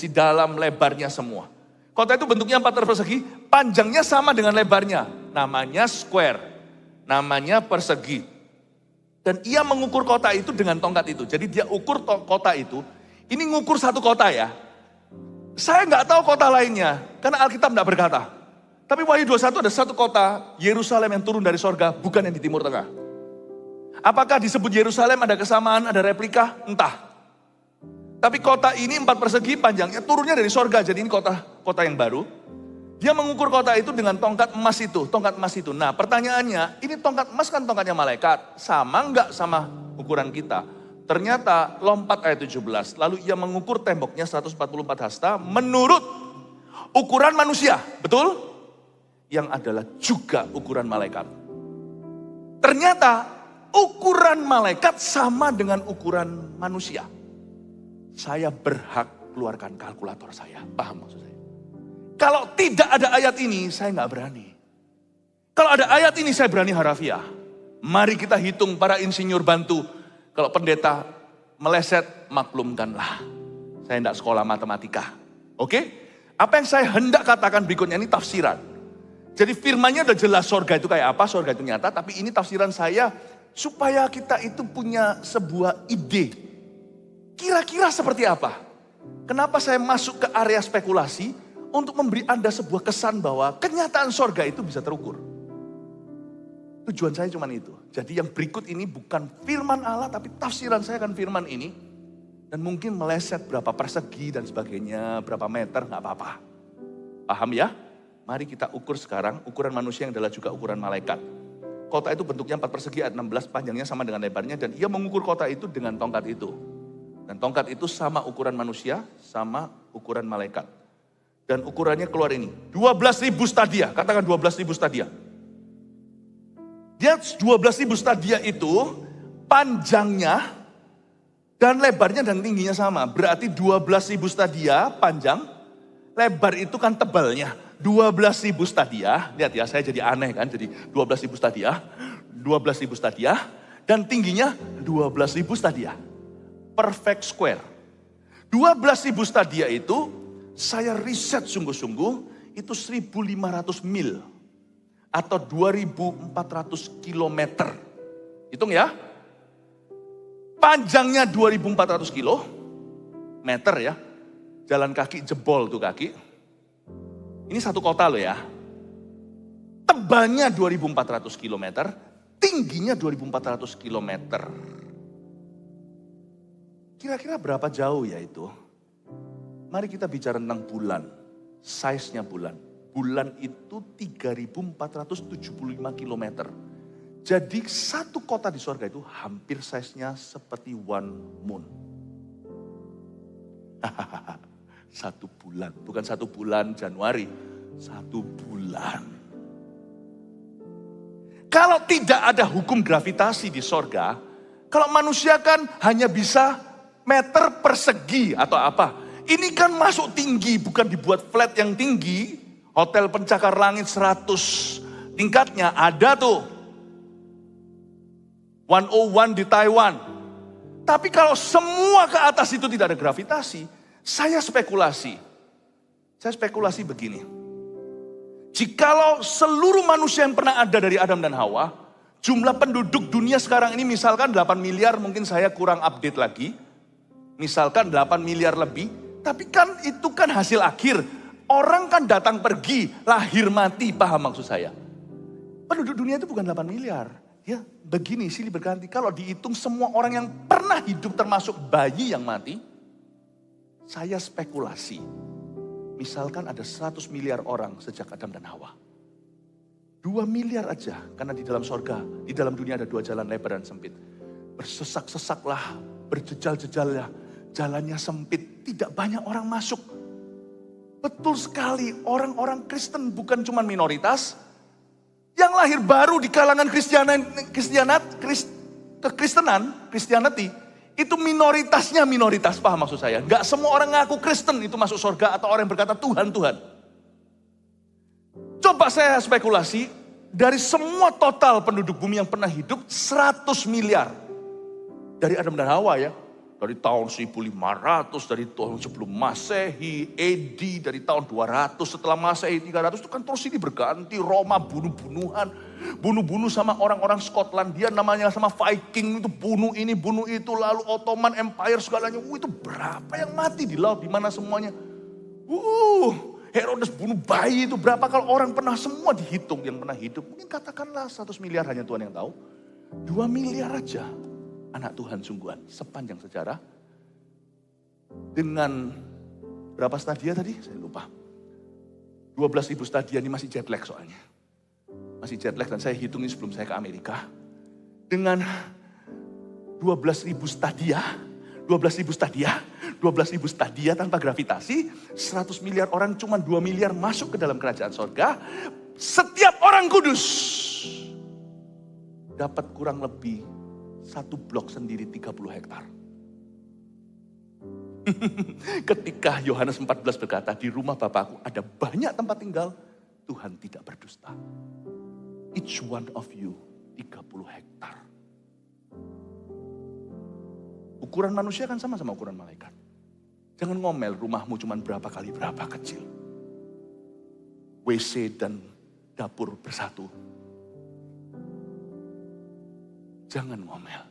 dalam lebarnya semua. Kota itu bentuknya 4 persegi, panjangnya sama dengan lebarnya. Namanya square, namanya persegi. Dan ia mengukur kota itu dengan tongkat itu. Jadi dia ukur kota itu, ini ngukur satu kota ya. Saya nggak tahu kota lainnya, karena Alkitab nggak berkata. Tapi Wahyu 21 ada satu kota, Yerusalem yang turun dari sorga, bukan yang di Timur Tengah. Apakah disebut Yerusalem ada kesamaan, ada replika? Entah. Tapi kota ini 4 persegi panjangnya, turunnya dari sorga, jadi ini kota yang baru. Dia mengukur kota itu dengan tongkat emas itu, Nah pertanyaannya, ini tongkat emas kan tongkatnya malaikat, sama nggak sama ukuran kita? Ternyata lompat ayat 17, lalu ia mengukur temboknya 144 hasta menurut ukuran manusia, betul? Yang adalah juga ukuran malaikat. Ternyata ukuran malaikat sama dengan ukuran manusia. Saya berhak keluarkan kalkulator saya, paham maksud saya? Kalau tidak ada ayat ini, saya nggak berani. Kalau ada ayat ini, saya berani harafiah. Mari kita hitung, para insinyur bantu. Kalau pendeta meleset, maklumkanlah. Saya tidak sekolah matematika. Oke? Apa yang saya hendak katakan berikutnya ini tafsiran. Jadi firmannya udah jelas sorga itu kayak apa, sorga itu nyata. Tapi ini tafsiran saya supaya kita itu punya sebuah ide. Kira-kira seperti apa? Kenapa saya masuk ke area spekulasi? Untuk memberi Anda sebuah kesan bahwa kenyataan sorga itu bisa terukur. Tujuan saya cuma itu. Jadi yang berikut ini bukan firman Allah, tapi tafsiran saya akan firman ini. Dan mungkin meleset berapa persegi dan sebagainya, berapa meter, gak apa-apa. Paham ya? Mari kita ukur sekarang, ukuran manusia yang adalah juga ukuran malaikat. Kota itu bentuknya 4 persegi, ayat 16, panjangnya sama dengan lebarnya. Dan ia mengukur kota itu dengan tongkat itu. Dan tongkat itu sama ukuran manusia, sama ukuran malaikat. Dan ukurannya keluar ini, 12.000 stadia, katakan 12.000 stadia. Dia 12.000 stadia itu panjangnya dan lebarnya dan tingginya sama. Berarti 12.000 stadia panjang, lebar itu kan tebalnya. 12.000 stadia, lihat ya saya jadi aneh kan, jadi 12.000 stadia, 12.000 stadia, dan tingginya 12.000 stadia. Perfect square. 12.000 stadia itu, saya riset sungguh-sungguh, itu 1.500 mil. Atau 2.400 kilometer. Hitung ya. Panjangnya 2.400 kilometer ya. Jalan kaki jebol tuh kaki. Ini satu kota loh ya. Tebalnya 2.400 kilometer. Tingginya 2.400 kilometer. Kira-kira berapa jauh ya itu? Mari kita bicara tentang bulan. Size-nya bulan. Bulan itu 3.475 kilometer. Jadi satu kota di sorga itu hampir size-nya seperti one moon. Satu bulan, bukan 1 bulan Januari, 1 bulan. Kalau tidak ada hukum gravitasi di sorga, kalau manusia kan hanya bisa meter persegi atau apa. Ini kan masuk tinggi, bukan dibuat flat yang tinggi. Hotel pencakar langit 100 tingkatnya ada tuh. 101 di Taiwan. Tapi kalau semua ke atas itu tidak ada gravitasi, saya spekulasi. Saya spekulasi begini. Jikalau seluruh manusia yang pernah ada dari Adam dan Hawa, jumlah penduduk dunia sekarang ini misalkan 8 miliar, mungkin saya kurang update lagi. Misalkan 8 miliar lebih, tapi kan itu kan hasil akhir. Orang kan datang pergi, lahir mati, paham maksud saya. Penduduk dunia itu bukan 8 miliar. Ya, begini silih berganti. Kalau dihitung semua orang yang pernah hidup termasuk bayi yang mati, saya spekulasi. Misalkan ada 100 miliar orang sejak Adam dan Hawa. 2 miliar aja, karena di dalam sorga, di dalam dunia ada 2 jalan lebar dan sempit. Bersesak-sesaklah, berjejal-jejallah, jalannya sempit, tidak banyak orang masuk. Betul sekali, orang-orang Kristen bukan cuma minoritas, yang lahir baru di kalangan Kristianity, itu minoritasnya minoritas, paham maksud saya. Gak semua orang ngaku Kristen itu masuk surga atau orang yang berkata Tuhan, Tuhan. Coba saya spekulasi, dari semua total penduduk bumi yang pernah hidup, 100 miliar. Dari Adam dan Hawa ya. Dari tahun 1500, dari tahun sebelum Masehi, AD, dari tahun 200, setelah Masehi 300, itu kan terus ini berganti. Roma bunuh-bunuh sama orang-orang Skotlandia, namanya sama Viking, itu bunuh ini, bunuh itu, lalu Ottoman Empire segalanya. Itu berapa yang mati di laut, di mana semuanya. Herodes bunuh bayi itu berapa, kalau orang pernah semua dihitung yang pernah hidup. Mungkin katakanlah 100 miliar hanya Tuhan yang tahu. 2 miliar aja. Anak Tuhan sungguhan sepanjang sejarah. Dengan berapa stadia tadi? Saya lupa. 12.000 stadia ini masih jet lag soalnya. Masih jet lag dan saya hitungin sebelum saya ke Amerika. Dengan 12.000 stadia, 12.000 stadia tanpa gravitasi, 100 miliar orang cuma 2 miliar masuk ke dalam kerajaan sorga. Setiap orang kudus dapat kurang lebih 1 blok sendiri 30 hektar. Ketika Yohanes 14 berkata, di rumah Bapakku ada banyak tempat tinggal, Tuhan tidak berdusta. Each one of you, 30 hektar. Ukuran manusia kan sama-sama ukuran malaikat. Jangan ngomel rumahmu cuma berapa kali berapa kecil. WC dan dapur bersatu. Jangan ngomel.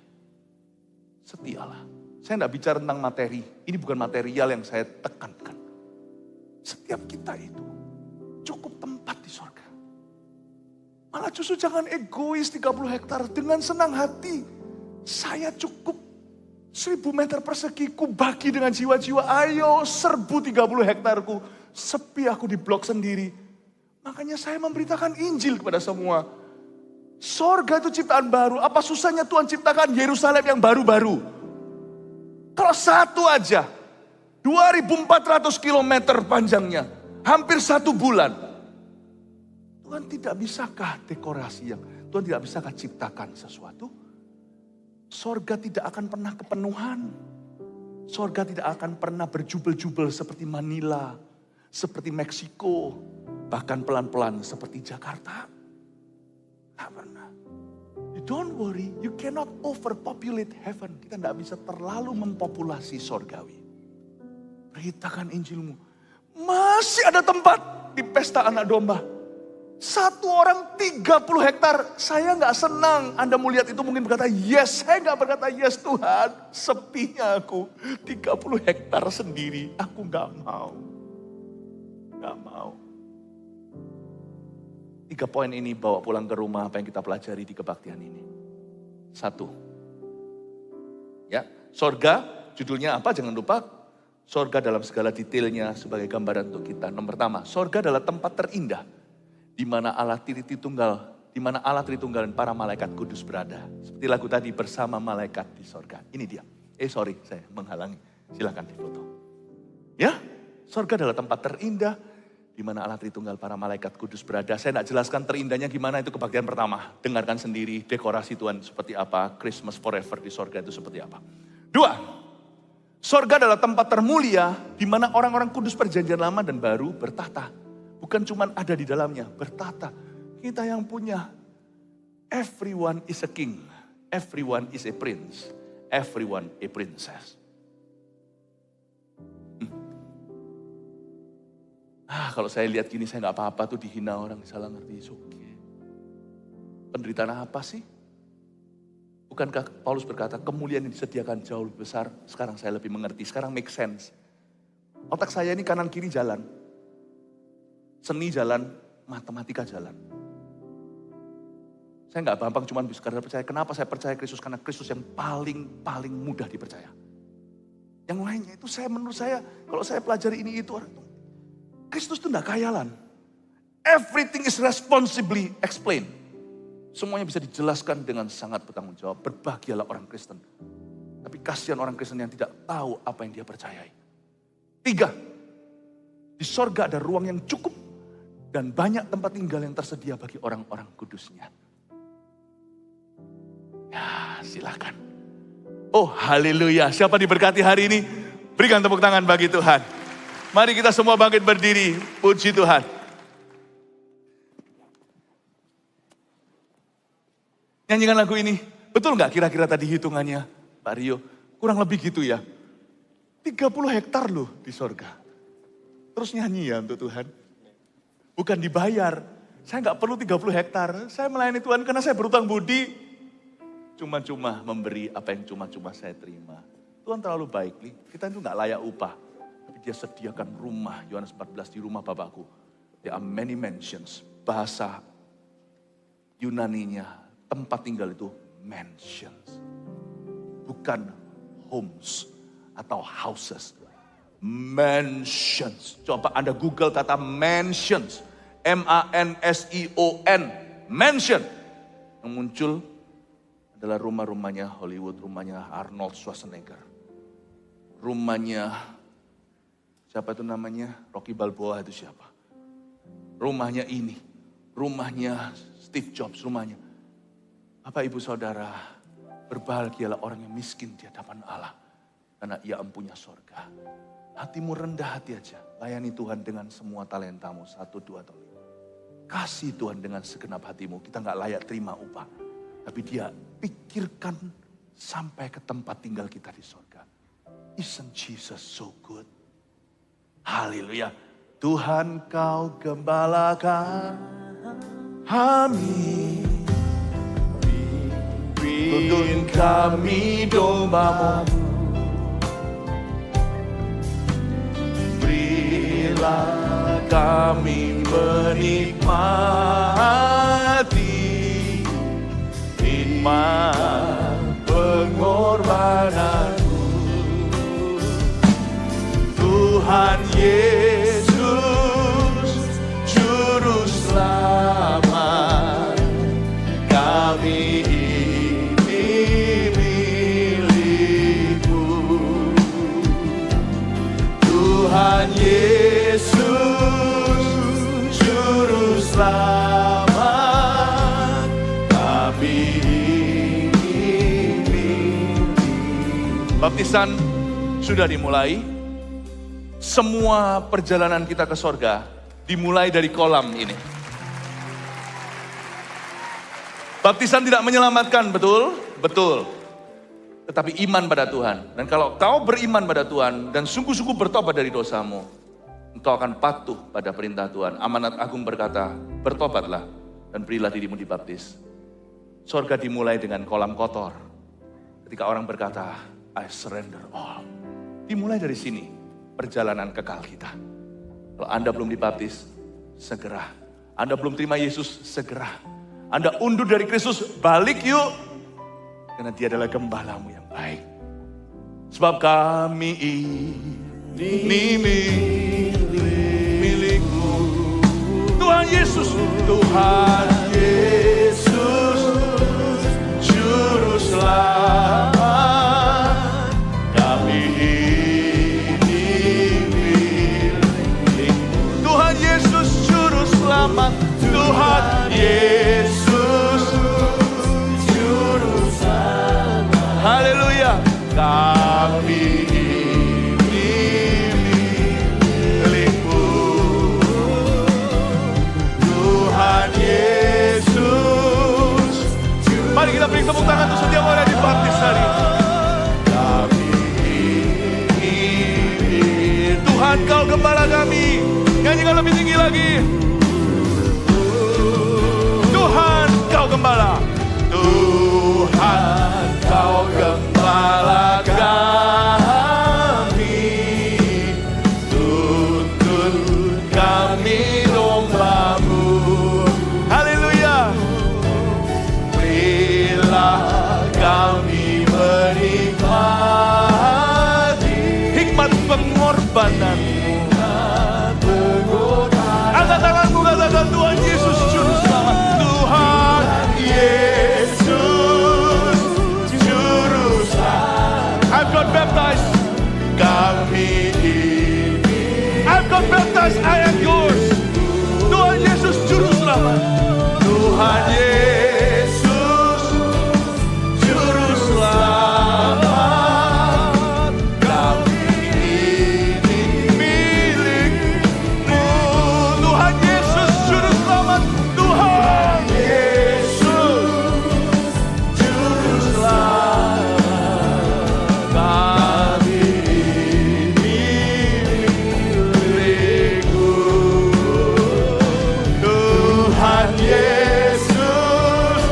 Setialah. Saya tidak bicara tentang materi. Ini bukan material yang saya tekankan. Setiap kita itu cukup tempat di sorga. Malah justru jangan egois 30 hektar. Dengan senang hati. Saya cukup 1000 meter persegi ku bagi dengan jiwa-jiwa. Ayo serbu 30 hektarku. Sepi aku di blok sendiri. Makanya saya memberitakan Injil kepada semua. Sorga itu ciptaan baru. Apa susahnya Tuhan ciptakan Yerusalem yang baru-baru? Kalau satu aja. 2400 kilometer panjangnya. Hampir 1 bulan. Tuhan tidak bisakah dekorasi yang, Tuhan tidak bisakah ciptakan sesuatu? Sorga tidak akan pernah kepenuhan. Sorga tidak akan pernah berjubel-jubel seperti Manila, seperti Meksiko, bahkan pelan-pelan seperti Jakarta. Tidak pernah. You don't worry, you cannot overpopulate heaven. Kita tidak bisa terlalu mempopulasi sorgawi. Beritakan Injilmu. Masih ada tempat di pesta anak domba. 1 orang 30 hektar. Saya nggak senang. Anda mau lihat itu mungkin berkata yes. Saya nggak berkata yes Tuhan. Sepinya aku. 30 hektar sendiri. Aku nggak mau. Nggak mau. 3 poin ini bawa pulang ke rumah apa yang kita pelajari di kebaktian ini. 1. Ya, sorga judulnya apa? Jangan lupa. Sorga dalam segala detailnya sebagai gambaran untuk kita. Nomor pertama, sorga adalah tempat terindah. Di mana Allah Tritunggal, di mana Allah Tritunggal dan para malaikat kudus berada. Seperti lagu tadi, bersama malaikat di sorga. Ini dia. Sorry, saya menghalangi. Silakan difoto. Ya, sorga adalah tempat terindah. Di mana Allah Tritunggal, para malaikat kudus berada. Saya tidak jelaskan terindahnya gimana, itu kebaktian pertama. Dengarkan sendiri dekorasi Tuhan seperti apa. Christmas forever di sorga itu seperti apa. 2, sorga adalah tempat termulia. Di mana orang-orang kudus perjanjian lama dan baru bertahta. Bukan cuma ada di dalamnya, bertata. Kita yang punya, everyone is a king, everyone is a prince, everyone a princess. Kalau saya lihat gini, saya nggak apa-apa tuh dihina orang, salah ngerti, okay. Penderitaan apa sih? Bukankah Paulus berkata, kemuliaan yang disediakan jauh lebih besar, sekarang saya lebih mengerti, sekarang make sense. Otak saya ini kanan kiri jalan. Seni jalan, matematika jalan. Saya nggak gampang cuma bisa percaya. Kenapa saya percaya Kristus? Karena Kristus yang paling mudah dipercaya. Yang lainnya itu menurut saya, kalau saya pelajari ini itu, Kristus itu nggak khayalan. Everything is responsibly explained. Semuanya bisa dijelaskan dengan sangat bertanggung jawab. Berbahagialah orang Kristen. Tapi kasihan orang Kristen yang tidak tahu apa yang dia percayai. 3, di sorga ada ruang yang cukup. Dan banyak tempat tinggal yang tersedia bagi orang-orang kudusnya. Ya, silakan. Oh, haleluya. Siapa diberkati hari ini? Berikan tepuk tangan bagi Tuhan. Mari kita semua bangkit berdiri. Puji Tuhan. Nyanyikan lagu ini. Betul nggak kira-kira tadi hitungannya, Pak Rio? Kurang lebih gitu ya. 30 hektar loh di sorga. Terus nyanyi ya untuk Tuhan. Bukan dibayar. Saya nggak perlu 30 hektar. Saya melayani Tuhan karena saya berutang budi. Cuma-cuma memberi apa yang cuma-cuma saya terima. Tuhan terlalu baik nih. Kita itu nggak layak upah. Tapi dia sediakan rumah. Yohanes 14 di rumah Bapakku. There are many mansions. Bahasa Yunaninya tempat tinggal itu mansions. Bukan homes atau houses. Mansions. Coba Anda Google kata mansions. M-A-N-S-I-O-N. Mansion. Yang muncul adalah rumah-rumahnya Hollywood. Rumahnya Arnold Schwarzenegger. Rumahnya, siapa itu namanya? Rocky Balboa itu siapa? Rumahnya ini. Rumahnya Steve Jobs. Rumahnya. Bapak ibu saudara. Berbahagialah orang yang miskin di hadapan Allah. Karena ia empunya sorga. Hatimu rendah hati aja. Layani Tuhan dengan semua talentamu. 1, 2, atau 5. Kasih Tuhan dengan segenap hatimu. Kita gak layak terima upah. Tapi dia pikirkan sampai ke tempat tinggal kita di surga. Isn't Jesus so good? Haleluya. Tuhan kau gembalakan kami. Tuntun kami domba-Mu. Berilah kami menikmati hikmat pengorbanan-Mu. Tuhan Yesus, Juru Selamat, kami ini milik-Mu. Tuhan Yesus, Juru Selamat, kami ini milik-Mu. Baptisan sudah dimulai. Semua perjalanan kita ke sorga dimulai dari kolam ini. Baptisan tidak menyelamatkan, betul? Betul. Tetapi iman pada Tuhan. Dan kalau kau beriman pada Tuhan dan sungguh-sungguh bertobat dari dosamu, engkau akan patuh pada perintah Tuhan. Amanat Agung berkata, bertobatlah dan berilah dirimu dibaptis. Sorga dimulai dengan kolam kotor. Ketika orang berkata, I surrender all. Dimulai dari sini perjalanan kekal kita. Kalau Anda belum dibaptis, segera. Anda belum terima Yesus, segera. Anda undur dari Kristus, balik yuk. Karena dia adalah gembalamu yang baik. Sebab kami ini milik-Mu. Tuhan Yesus, Tuhan Yesus, Juru Selamat, kami ini milik-Mu. Tuhan Yesus, Juru Selamat, Tuhan Yesus, Juru Selamat. Haleluya. Kami ini milik-Mu. Tuhan Yesus. Mari kita beri tepuk tangan untuk setiap orang yang dibaptis hari ini. Kami ini. Tuhan kau gembala kami. Nyanyikan lebih tinggi lagi. Tuhan kau gembala. Tuhan kau gembala kami. Tuntun kami domba-Mu. Haleluya. Berilah kami menikmati hikmat pengorbanan-Mu. Angkat tanganmu, katakan Tuhan Yesus Juru Selamat. Tuhan Yesus Juru Selamat. I've got baptized. Kami ini. I've got baptized. I am yours. Tuhan Yesus Juru Selamat. Tuhan Yesus Juru Selamat. Kami ini milik-Mu. Tuhan Yesus Juru Selamat. Tuhan Yesus Juru Selamat. Kami ini milik-Mu. Tuhan Yesus.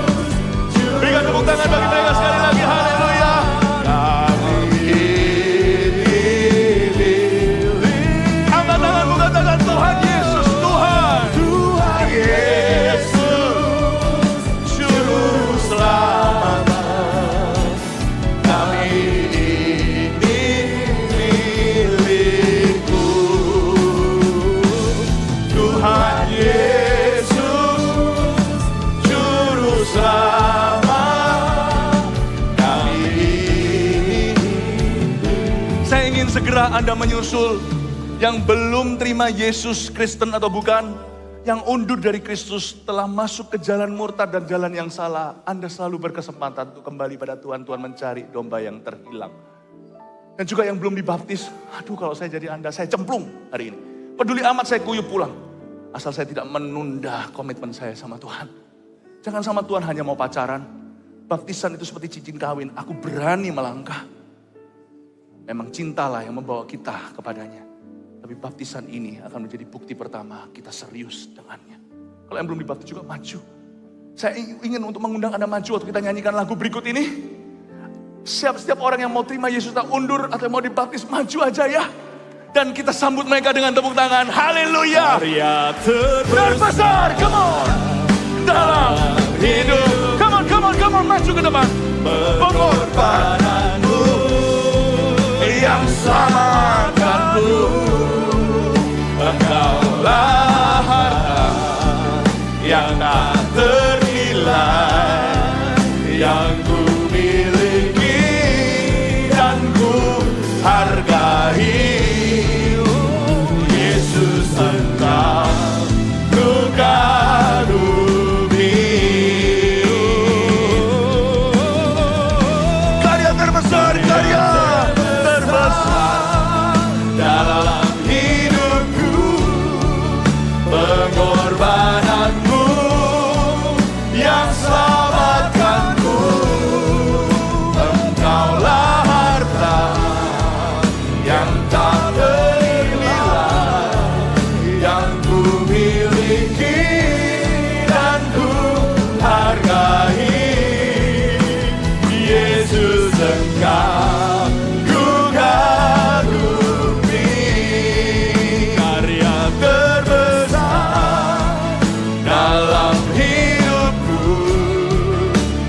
Berikan tepuk tangan bagi mereka sekali lagi. Haleluya. Kami ini milik. Angkat tanganmu, katakan Tuhan Yesus. Tuhan Yesus Juru Selamat. Kami ini milik-Mu. Tuhan Yesus Juru Selamat. Kami ini. Saya ingin segera Anda menyusul yang belum terima Yesus Kristen atau bukan, yang undur dari Kristus telah masuk ke jalan murtad dan jalan yang salah. Anda selalu berkesempatan untuk kembali pada Tuhan. Tuhan mencari domba yang terhilang. Dan juga yang belum dibaptis, aduh kalau saya jadi Anda, saya cemplung hari ini. Peduli amat saya kuyup pulang. Asal saya tidak menunda komitmen saya sama Tuhan. Jangan sama Tuhan hanya mau pacaran. Baptisan itu seperti cincin kawin. Aku berani melangkah. Memang cintalah yang membawa kita kepadanya. Tapi baptisan ini akan menjadi bukti pertama kita serius dengannya. Kalau yang belum dibaptis juga maju. Saya ingin untuk mengundang Anda maju waktu kita nyanyikan lagu berikut ini. Setiap orang yang mau terima Yesus tak undur atau mau dibaptis, maju aja ya. Dan kita sambut mereka dengan tepuk tangan. Haleluya. Karya Terbesar, come on. Dalam hidup. Come on, maju ke depan. Pengorbananmu yang selamatkanku. Engkaulah harta yang tak ternilai, yang ku miliki dan ku hargai. Yesus, Engkau ku kagumi. Karya terbesar dalam hidupku. Pengorbananmu yang selamatkanku. Engkaulah harta yang tak ternilai, yang ku miliki dan ku hargai. Yesus, Engkau ku kagumi. Karya terbesar dalam hidupku.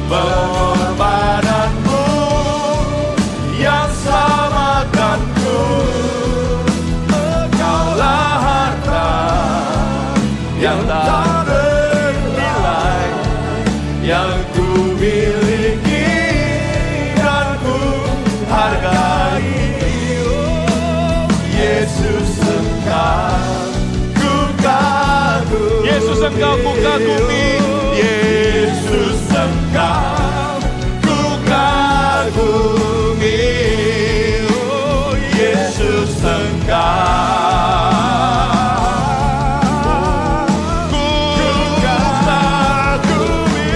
Pengorbananmu yang selamatkanku. Engkaulah harta yang tak ternilai, yang ku miliki dan ku hargai. Yesus, Engkau ku kagumi. Yesus, Engkau ku kagumi. Yesus, Engkau ku kagumi. Oh, Yesus, Engkau ku kagumi.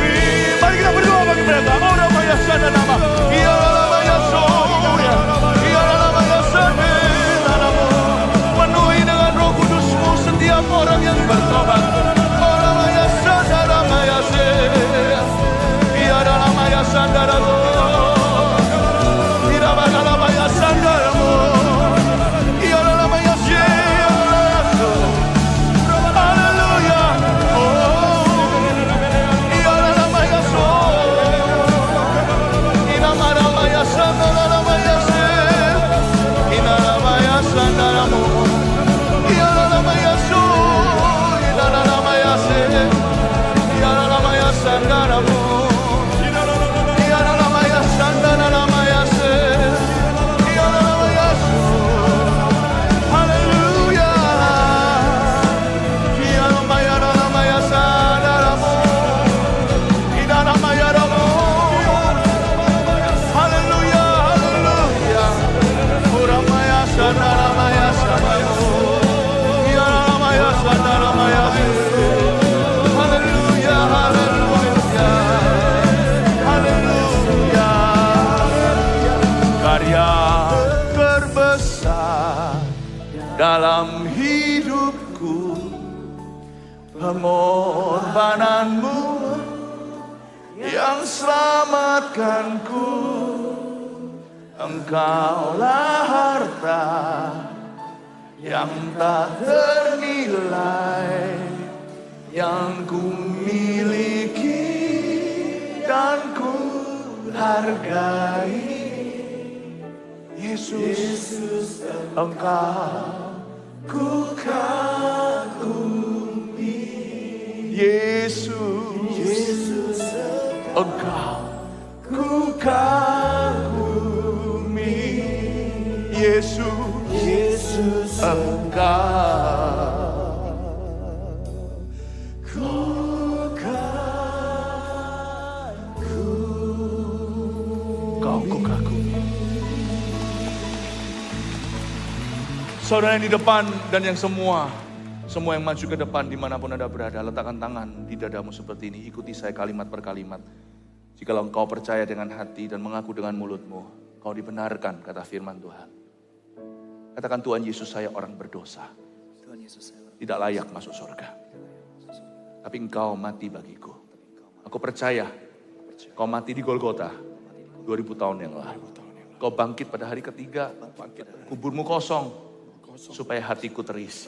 Mari kita berdoa bagi mereka. Ora maya sana nama. Iya maya surya. Iya maya sana nama. Penuhi dengan Roh Kudus-Mu setiap orang yang bertobat. Ora maya sana maya se. Iya maya sana nama. Iya maya sana nama. Iya maya se. Haleluya. Oh. Iya maya so. Inaramaya Sandaramaya Se. Inaramaya Sandaramo. Inaramaya So. Inaramaya Se. Inaramaya Sandaramo. Inaramaya Sandaramaya Se. Inaramaya So. Haleluya. Inaramaya Sandaramo. Inaramaya Ramo. Haleluya, haleluya. Uramaya Sandaramaya Samayo. Yaramaya Sandaramaya. Haleluya, haleluya. Haleluya. Karya terbesar dalam hidupku. Pengorbananmu yang selamatkanku. Engkaulah harta yang tak ternilai, yang ku miliki dan ku hargai. Yesus, Engkau ku kagumi. Yesus, Engkau ku kagumi. Yesus, Engkau ku kagumi. Kau ku kagumi. Saudara yang di depan dan yang semua yang maju ke depan dimanapun Anda berada, letakkan tangan di dadamu seperti ini, ikuti saya kalimat per kalimat. Jikalau engkau percaya dengan hati dan mengaku dengan mulutmu, kau dibenarkan, kata firman Tuhan. Katakan, Tuhan Yesus, saya orang berdosa. Tidak layak masuk surga. Tapi engkau mati bagiku. Aku percaya kau mati di Golgota 2000 tahun yang lalu. Kau bangkit pada hari ketiga. Kuburmu kosong supaya hatiku terisi.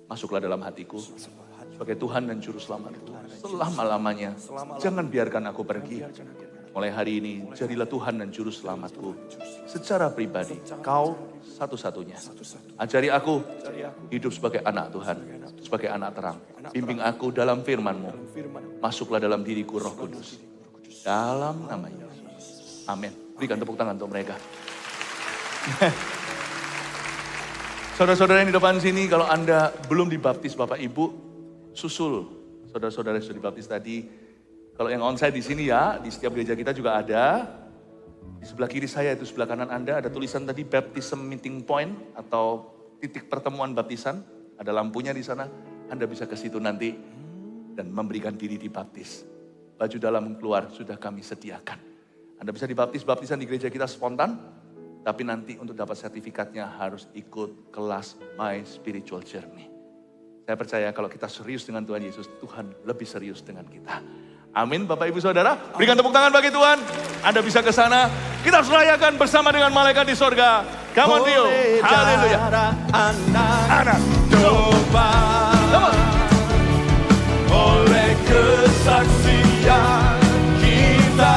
Masuklah dalam hatiku sebagai Tuhan dan Juru Selamatku selama-lamanya. Jangan biarkan aku pergi. Mulai hari ini jadilah Tuhan dan Juru Selamatku secara pribadi. Kau satu-satunya. Ajari aku hidup sebagai anak Tuhan, sebagai anak terang. Bimbing aku dalam firman-Mu. Masuklah dalam diriku Roh Kudus. Dalam nama Yesus. Amin. Berikan tepuk tangan untuk mereka. Saudara-saudara yang di depan sini, kalau Anda belum dibaptis Bapak Ibu, susul saudara-saudara yang sudah dibaptis tadi. Kalau yang onsite di sini ya, di setiap gereja kita juga ada. Di sebelah kiri saya, itu sebelah kanan Anda, ada tulisan tadi Baptism Meeting Point atau titik pertemuan baptisan. Ada lampunya di sana. Anda bisa ke situ nanti dan memberikan diri dibaptis. Baju dalam keluar sudah kami sediakan. Anda bisa dibaptis-baptisan di gereja kita spontan. Tapi nanti untuk dapat sertifikatnya harus ikut kelas My Spiritual Journey. Saya percaya kalau kita serius dengan Tuhan Yesus, Tuhan lebih serius dengan kita. Amin Bapak Ibu Saudara. Berikan tepuk tangan bagi Tuhan. Anda bisa ke sana. Kita harus rayakan bersama dengan malaikat di sorga. Come on Rio. Haleluya. Anak domba. Oleh kesaksian kita.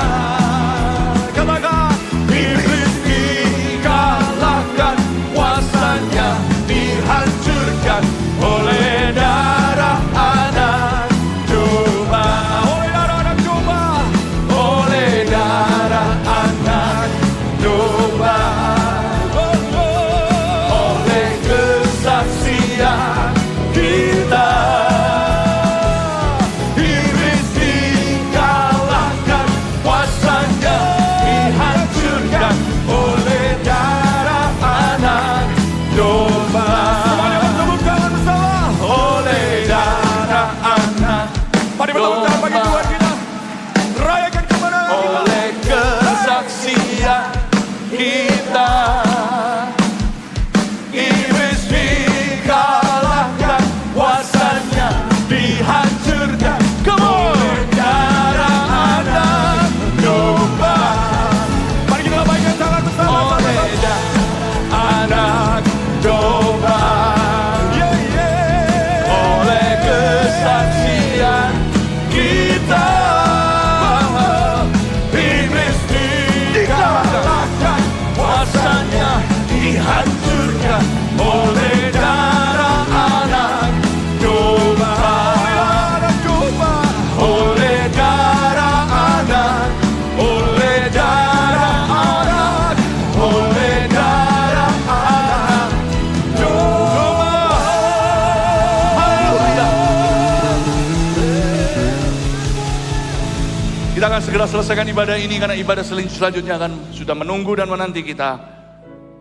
Katakan. Iblis dikalahkan. Kuasanya dihancurkan. Oleh darah anak domba. Oleh darah anak domba. Oleh darah anak domba. Oleh kesaksian kita. Iblis dikalahkan. Kuasanya dihancurkan. Oleh darah anak domba. Mari bertepuk tangan bagi Tuhan kita. Rayakan kemenangan kita. Oleh kesaksian kita. Iblis dikalahkan. Kuasanya dihancurkan. Oleh darah anak domba. Mari kita lambaikan tangan bersama. Oleh darah anak domba. Oleh kesaksian kita. Iblis dikalahkan. Kuasanya dihancurkan. Oleh darah anak domba. Oleh darah anak. Oleh darah anak. Oleh darah anak domba. Haleluya. Kita akan segera selesaikan ibadah ini karena ibadah selanjutnya akan sudah menunggu dan menanti kita.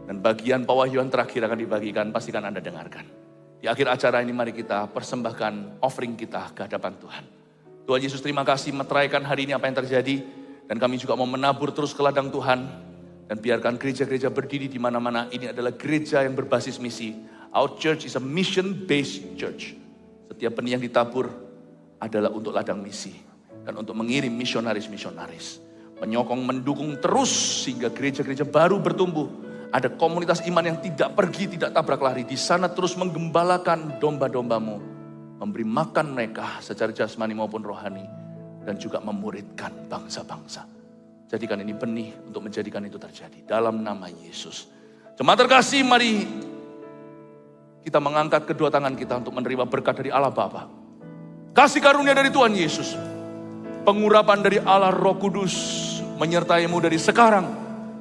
Dan bagian pewahyuan terakhir akan dibagikan, pastikan Anda dengarkan. Di akhir acara ini mari kita persembahkan offering kita ke hadapan Tuhan. Tuhan Yesus, terima kasih meteraikan hari ini apa yang terjadi. Dan kami juga mau menabur terus ke ladang Tuhan. Dan biarkan gereja-gereja berdiri di mana-mana. Ini adalah gereja yang berbasis misi. Our church is a mission-based church. Setiap benih yang ditabur adalah untuk ladang misi. Dan untuk mengirim misionaris-misionaris. Menyokong, mendukung terus sehingga gereja-gereja baru bertumbuh. Ada komunitas iman yang tidak pergi, tidak tabrak lari. Di sana terus menggembalakan domba-dombamu. Memberi makan mereka secara jasmani maupun rohani. Dan juga memuridkan bangsa-bangsa. Jadikan ini benih untuk menjadikan itu terjadi. Dalam nama Yesus. Jemaat terkasih, mari kita mengangkat kedua tangan kita untuk menerima berkat dari Allah Bapa. Kasih karunia dari Tuhan Yesus. Pengurapan dari Allah Roh Kudus menyertaimu dari sekarang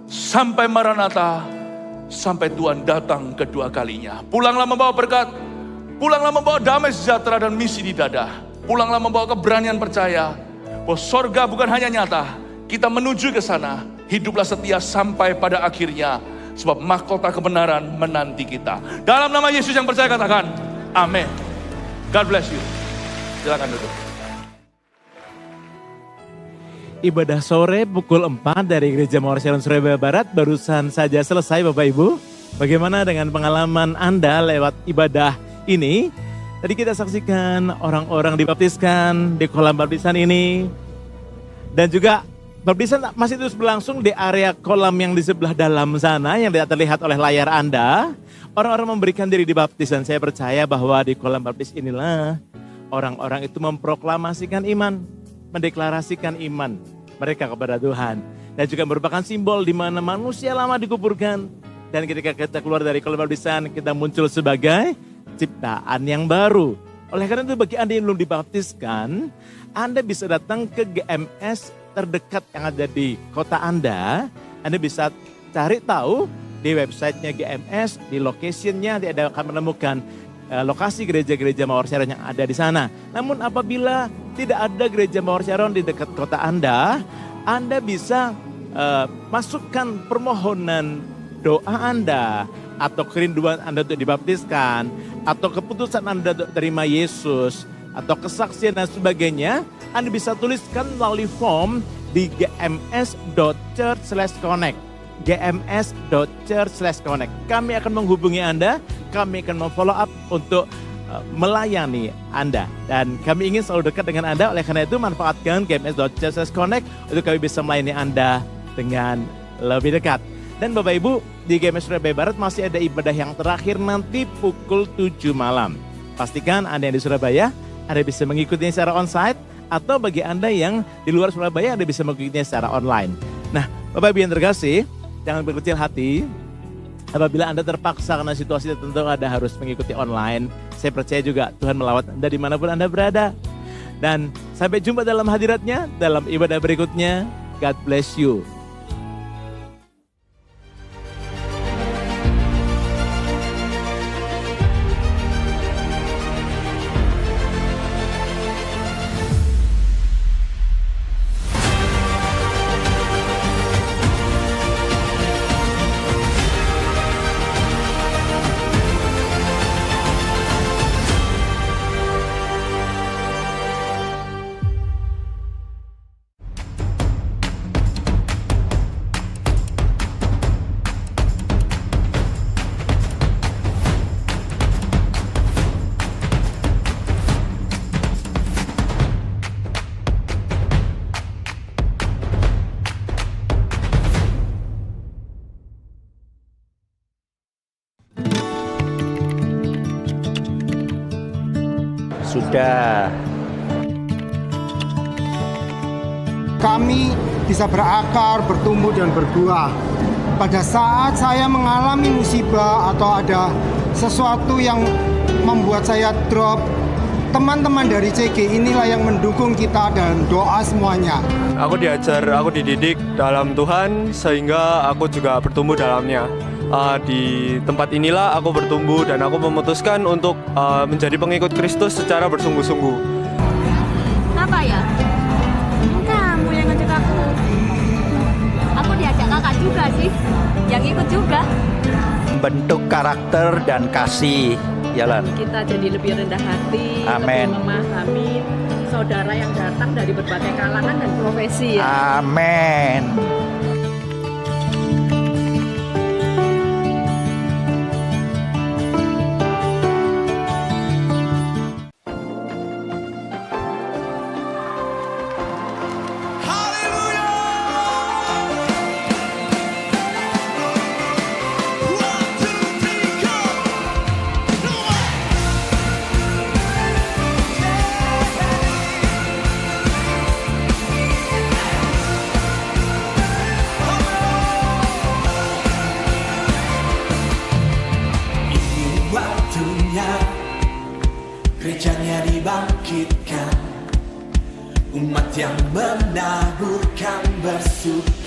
sampai Maranatha. Sampai Tuhan datang kedua kalinya. Pulanglah membawa berkat. Pulanglah membawa damai sejahtera dan misi di dada. Pulanglah membawa keberanian percaya. Bahwa sorga bukan hanya nyata. Kita menuju ke sana. Hiduplah setia sampai pada akhirnya. Sebab mahkota kebenaran menanti kita. Dalam nama Yesus yang percaya katakan. Amin. God bless you. Silakan duduk. Ibadah sore pukul 4 dari Gereja Mawar Shalom Surabaya Barat barusan saja selesai Bapak Ibu. Bagaimana dengan pengalaman Anda lewat ibadah ini? Tadi kita saksikan orang-orang dibaptiskan di kolam baptisan ini. Dan juga baptisan masih terus berlangsung di area kolam yang di sebelah dalam sana yang tidak terlihat oleh layar Anda. Orang-orang memberikan diri dibaptis dan saya percaya bahwa di kolam baptis inilah orang-orang itu memproklamasikan iman, mendeklarasikan iman mereka kepada Tuhan. Dan juga merupakan simbol di mana manusia lama dikuburkan. Dan ketika kita keluar dari kolam baptisan, kita muncul sebagai ciptaan yang baru. Oleh karena itu bagi Anda yang belum dibaptiskan, Anda bisa datang ke GMS terdekat yang ada di kota Anda. Anda bisa cari tahu di websitenya GMS, di locationnya, Anda akan menemukan lokasi gereja-gereja Mawar Sharon yang ada di sana. Namun apabila tidak ada gereja Mawar Sharon di dekat kota Anda bisa masukkan permohonan doa Anda atau kerinduan Anda untuk dibaptiskan atau keputusan Anda untuk terima Yesus atau kesaksian dan sebagainya, Anda bisa tuliskan melalui form di gms.church/connect. gms.church/connect. Kami akan menghubungi Anda, kami akan memfollow up untuk melayani Anda. Dan kami ingin selalu dekat dengan Anda, oleh karena itu manfaatkan gms.church/connect untuk kami bisa melayani Anda dengan lebih dekat. Dan Bapak Ibu, di GMS Surabaya Barat masih ada ibadah yang terakhir nanti pukul 7 malam. Pastikan Anda yang di Surabaya, Anda bisa mengikutinya secara onsite, atau bagi Anda yang di luar Surabaya, Anda bisa mengikutinya secara online. Nah, Bapak Ibu yang terkasih, jangan berkecil hati. Apabila Anda terpaksa karena situasi tertentu Anda harus mengikuti online, saya percaya juga Tuhan melawat Anda dimanapun Anda berada. Dan sampai jumpa dalam hadiratnya, dalam ibadah berikutnya. God bless you. Sudah. Kami bisa berakar, bertumbuh dan berbuah. Pada saat saya mengalami musibah atau ada sesuatu yang membuat saya drop, teman-teman dari CG inilah yang mendukung kita dalam doa semuanya. Aku dididik dalam Tuhan sehingga aku juga bertumbuh dalamnya. Di tempat inilah aku bertumbuh dan aku memutuskan untuk menjadi pengikut Kristus secara bersungguh-sungguh. Apa ya? Kamu yang ngajak aku. Aku diajak kakak juga sih, yang ikut juga. Bentuk karakter dan kasih, jalan. Kita jadi lebih rendah hati, Amen. lebih memahami saudara yang datang dari berbagai kalangan dan profesi ya. Amin. Gerejanya dibangkitkan, umat yang menaburkan bersuka.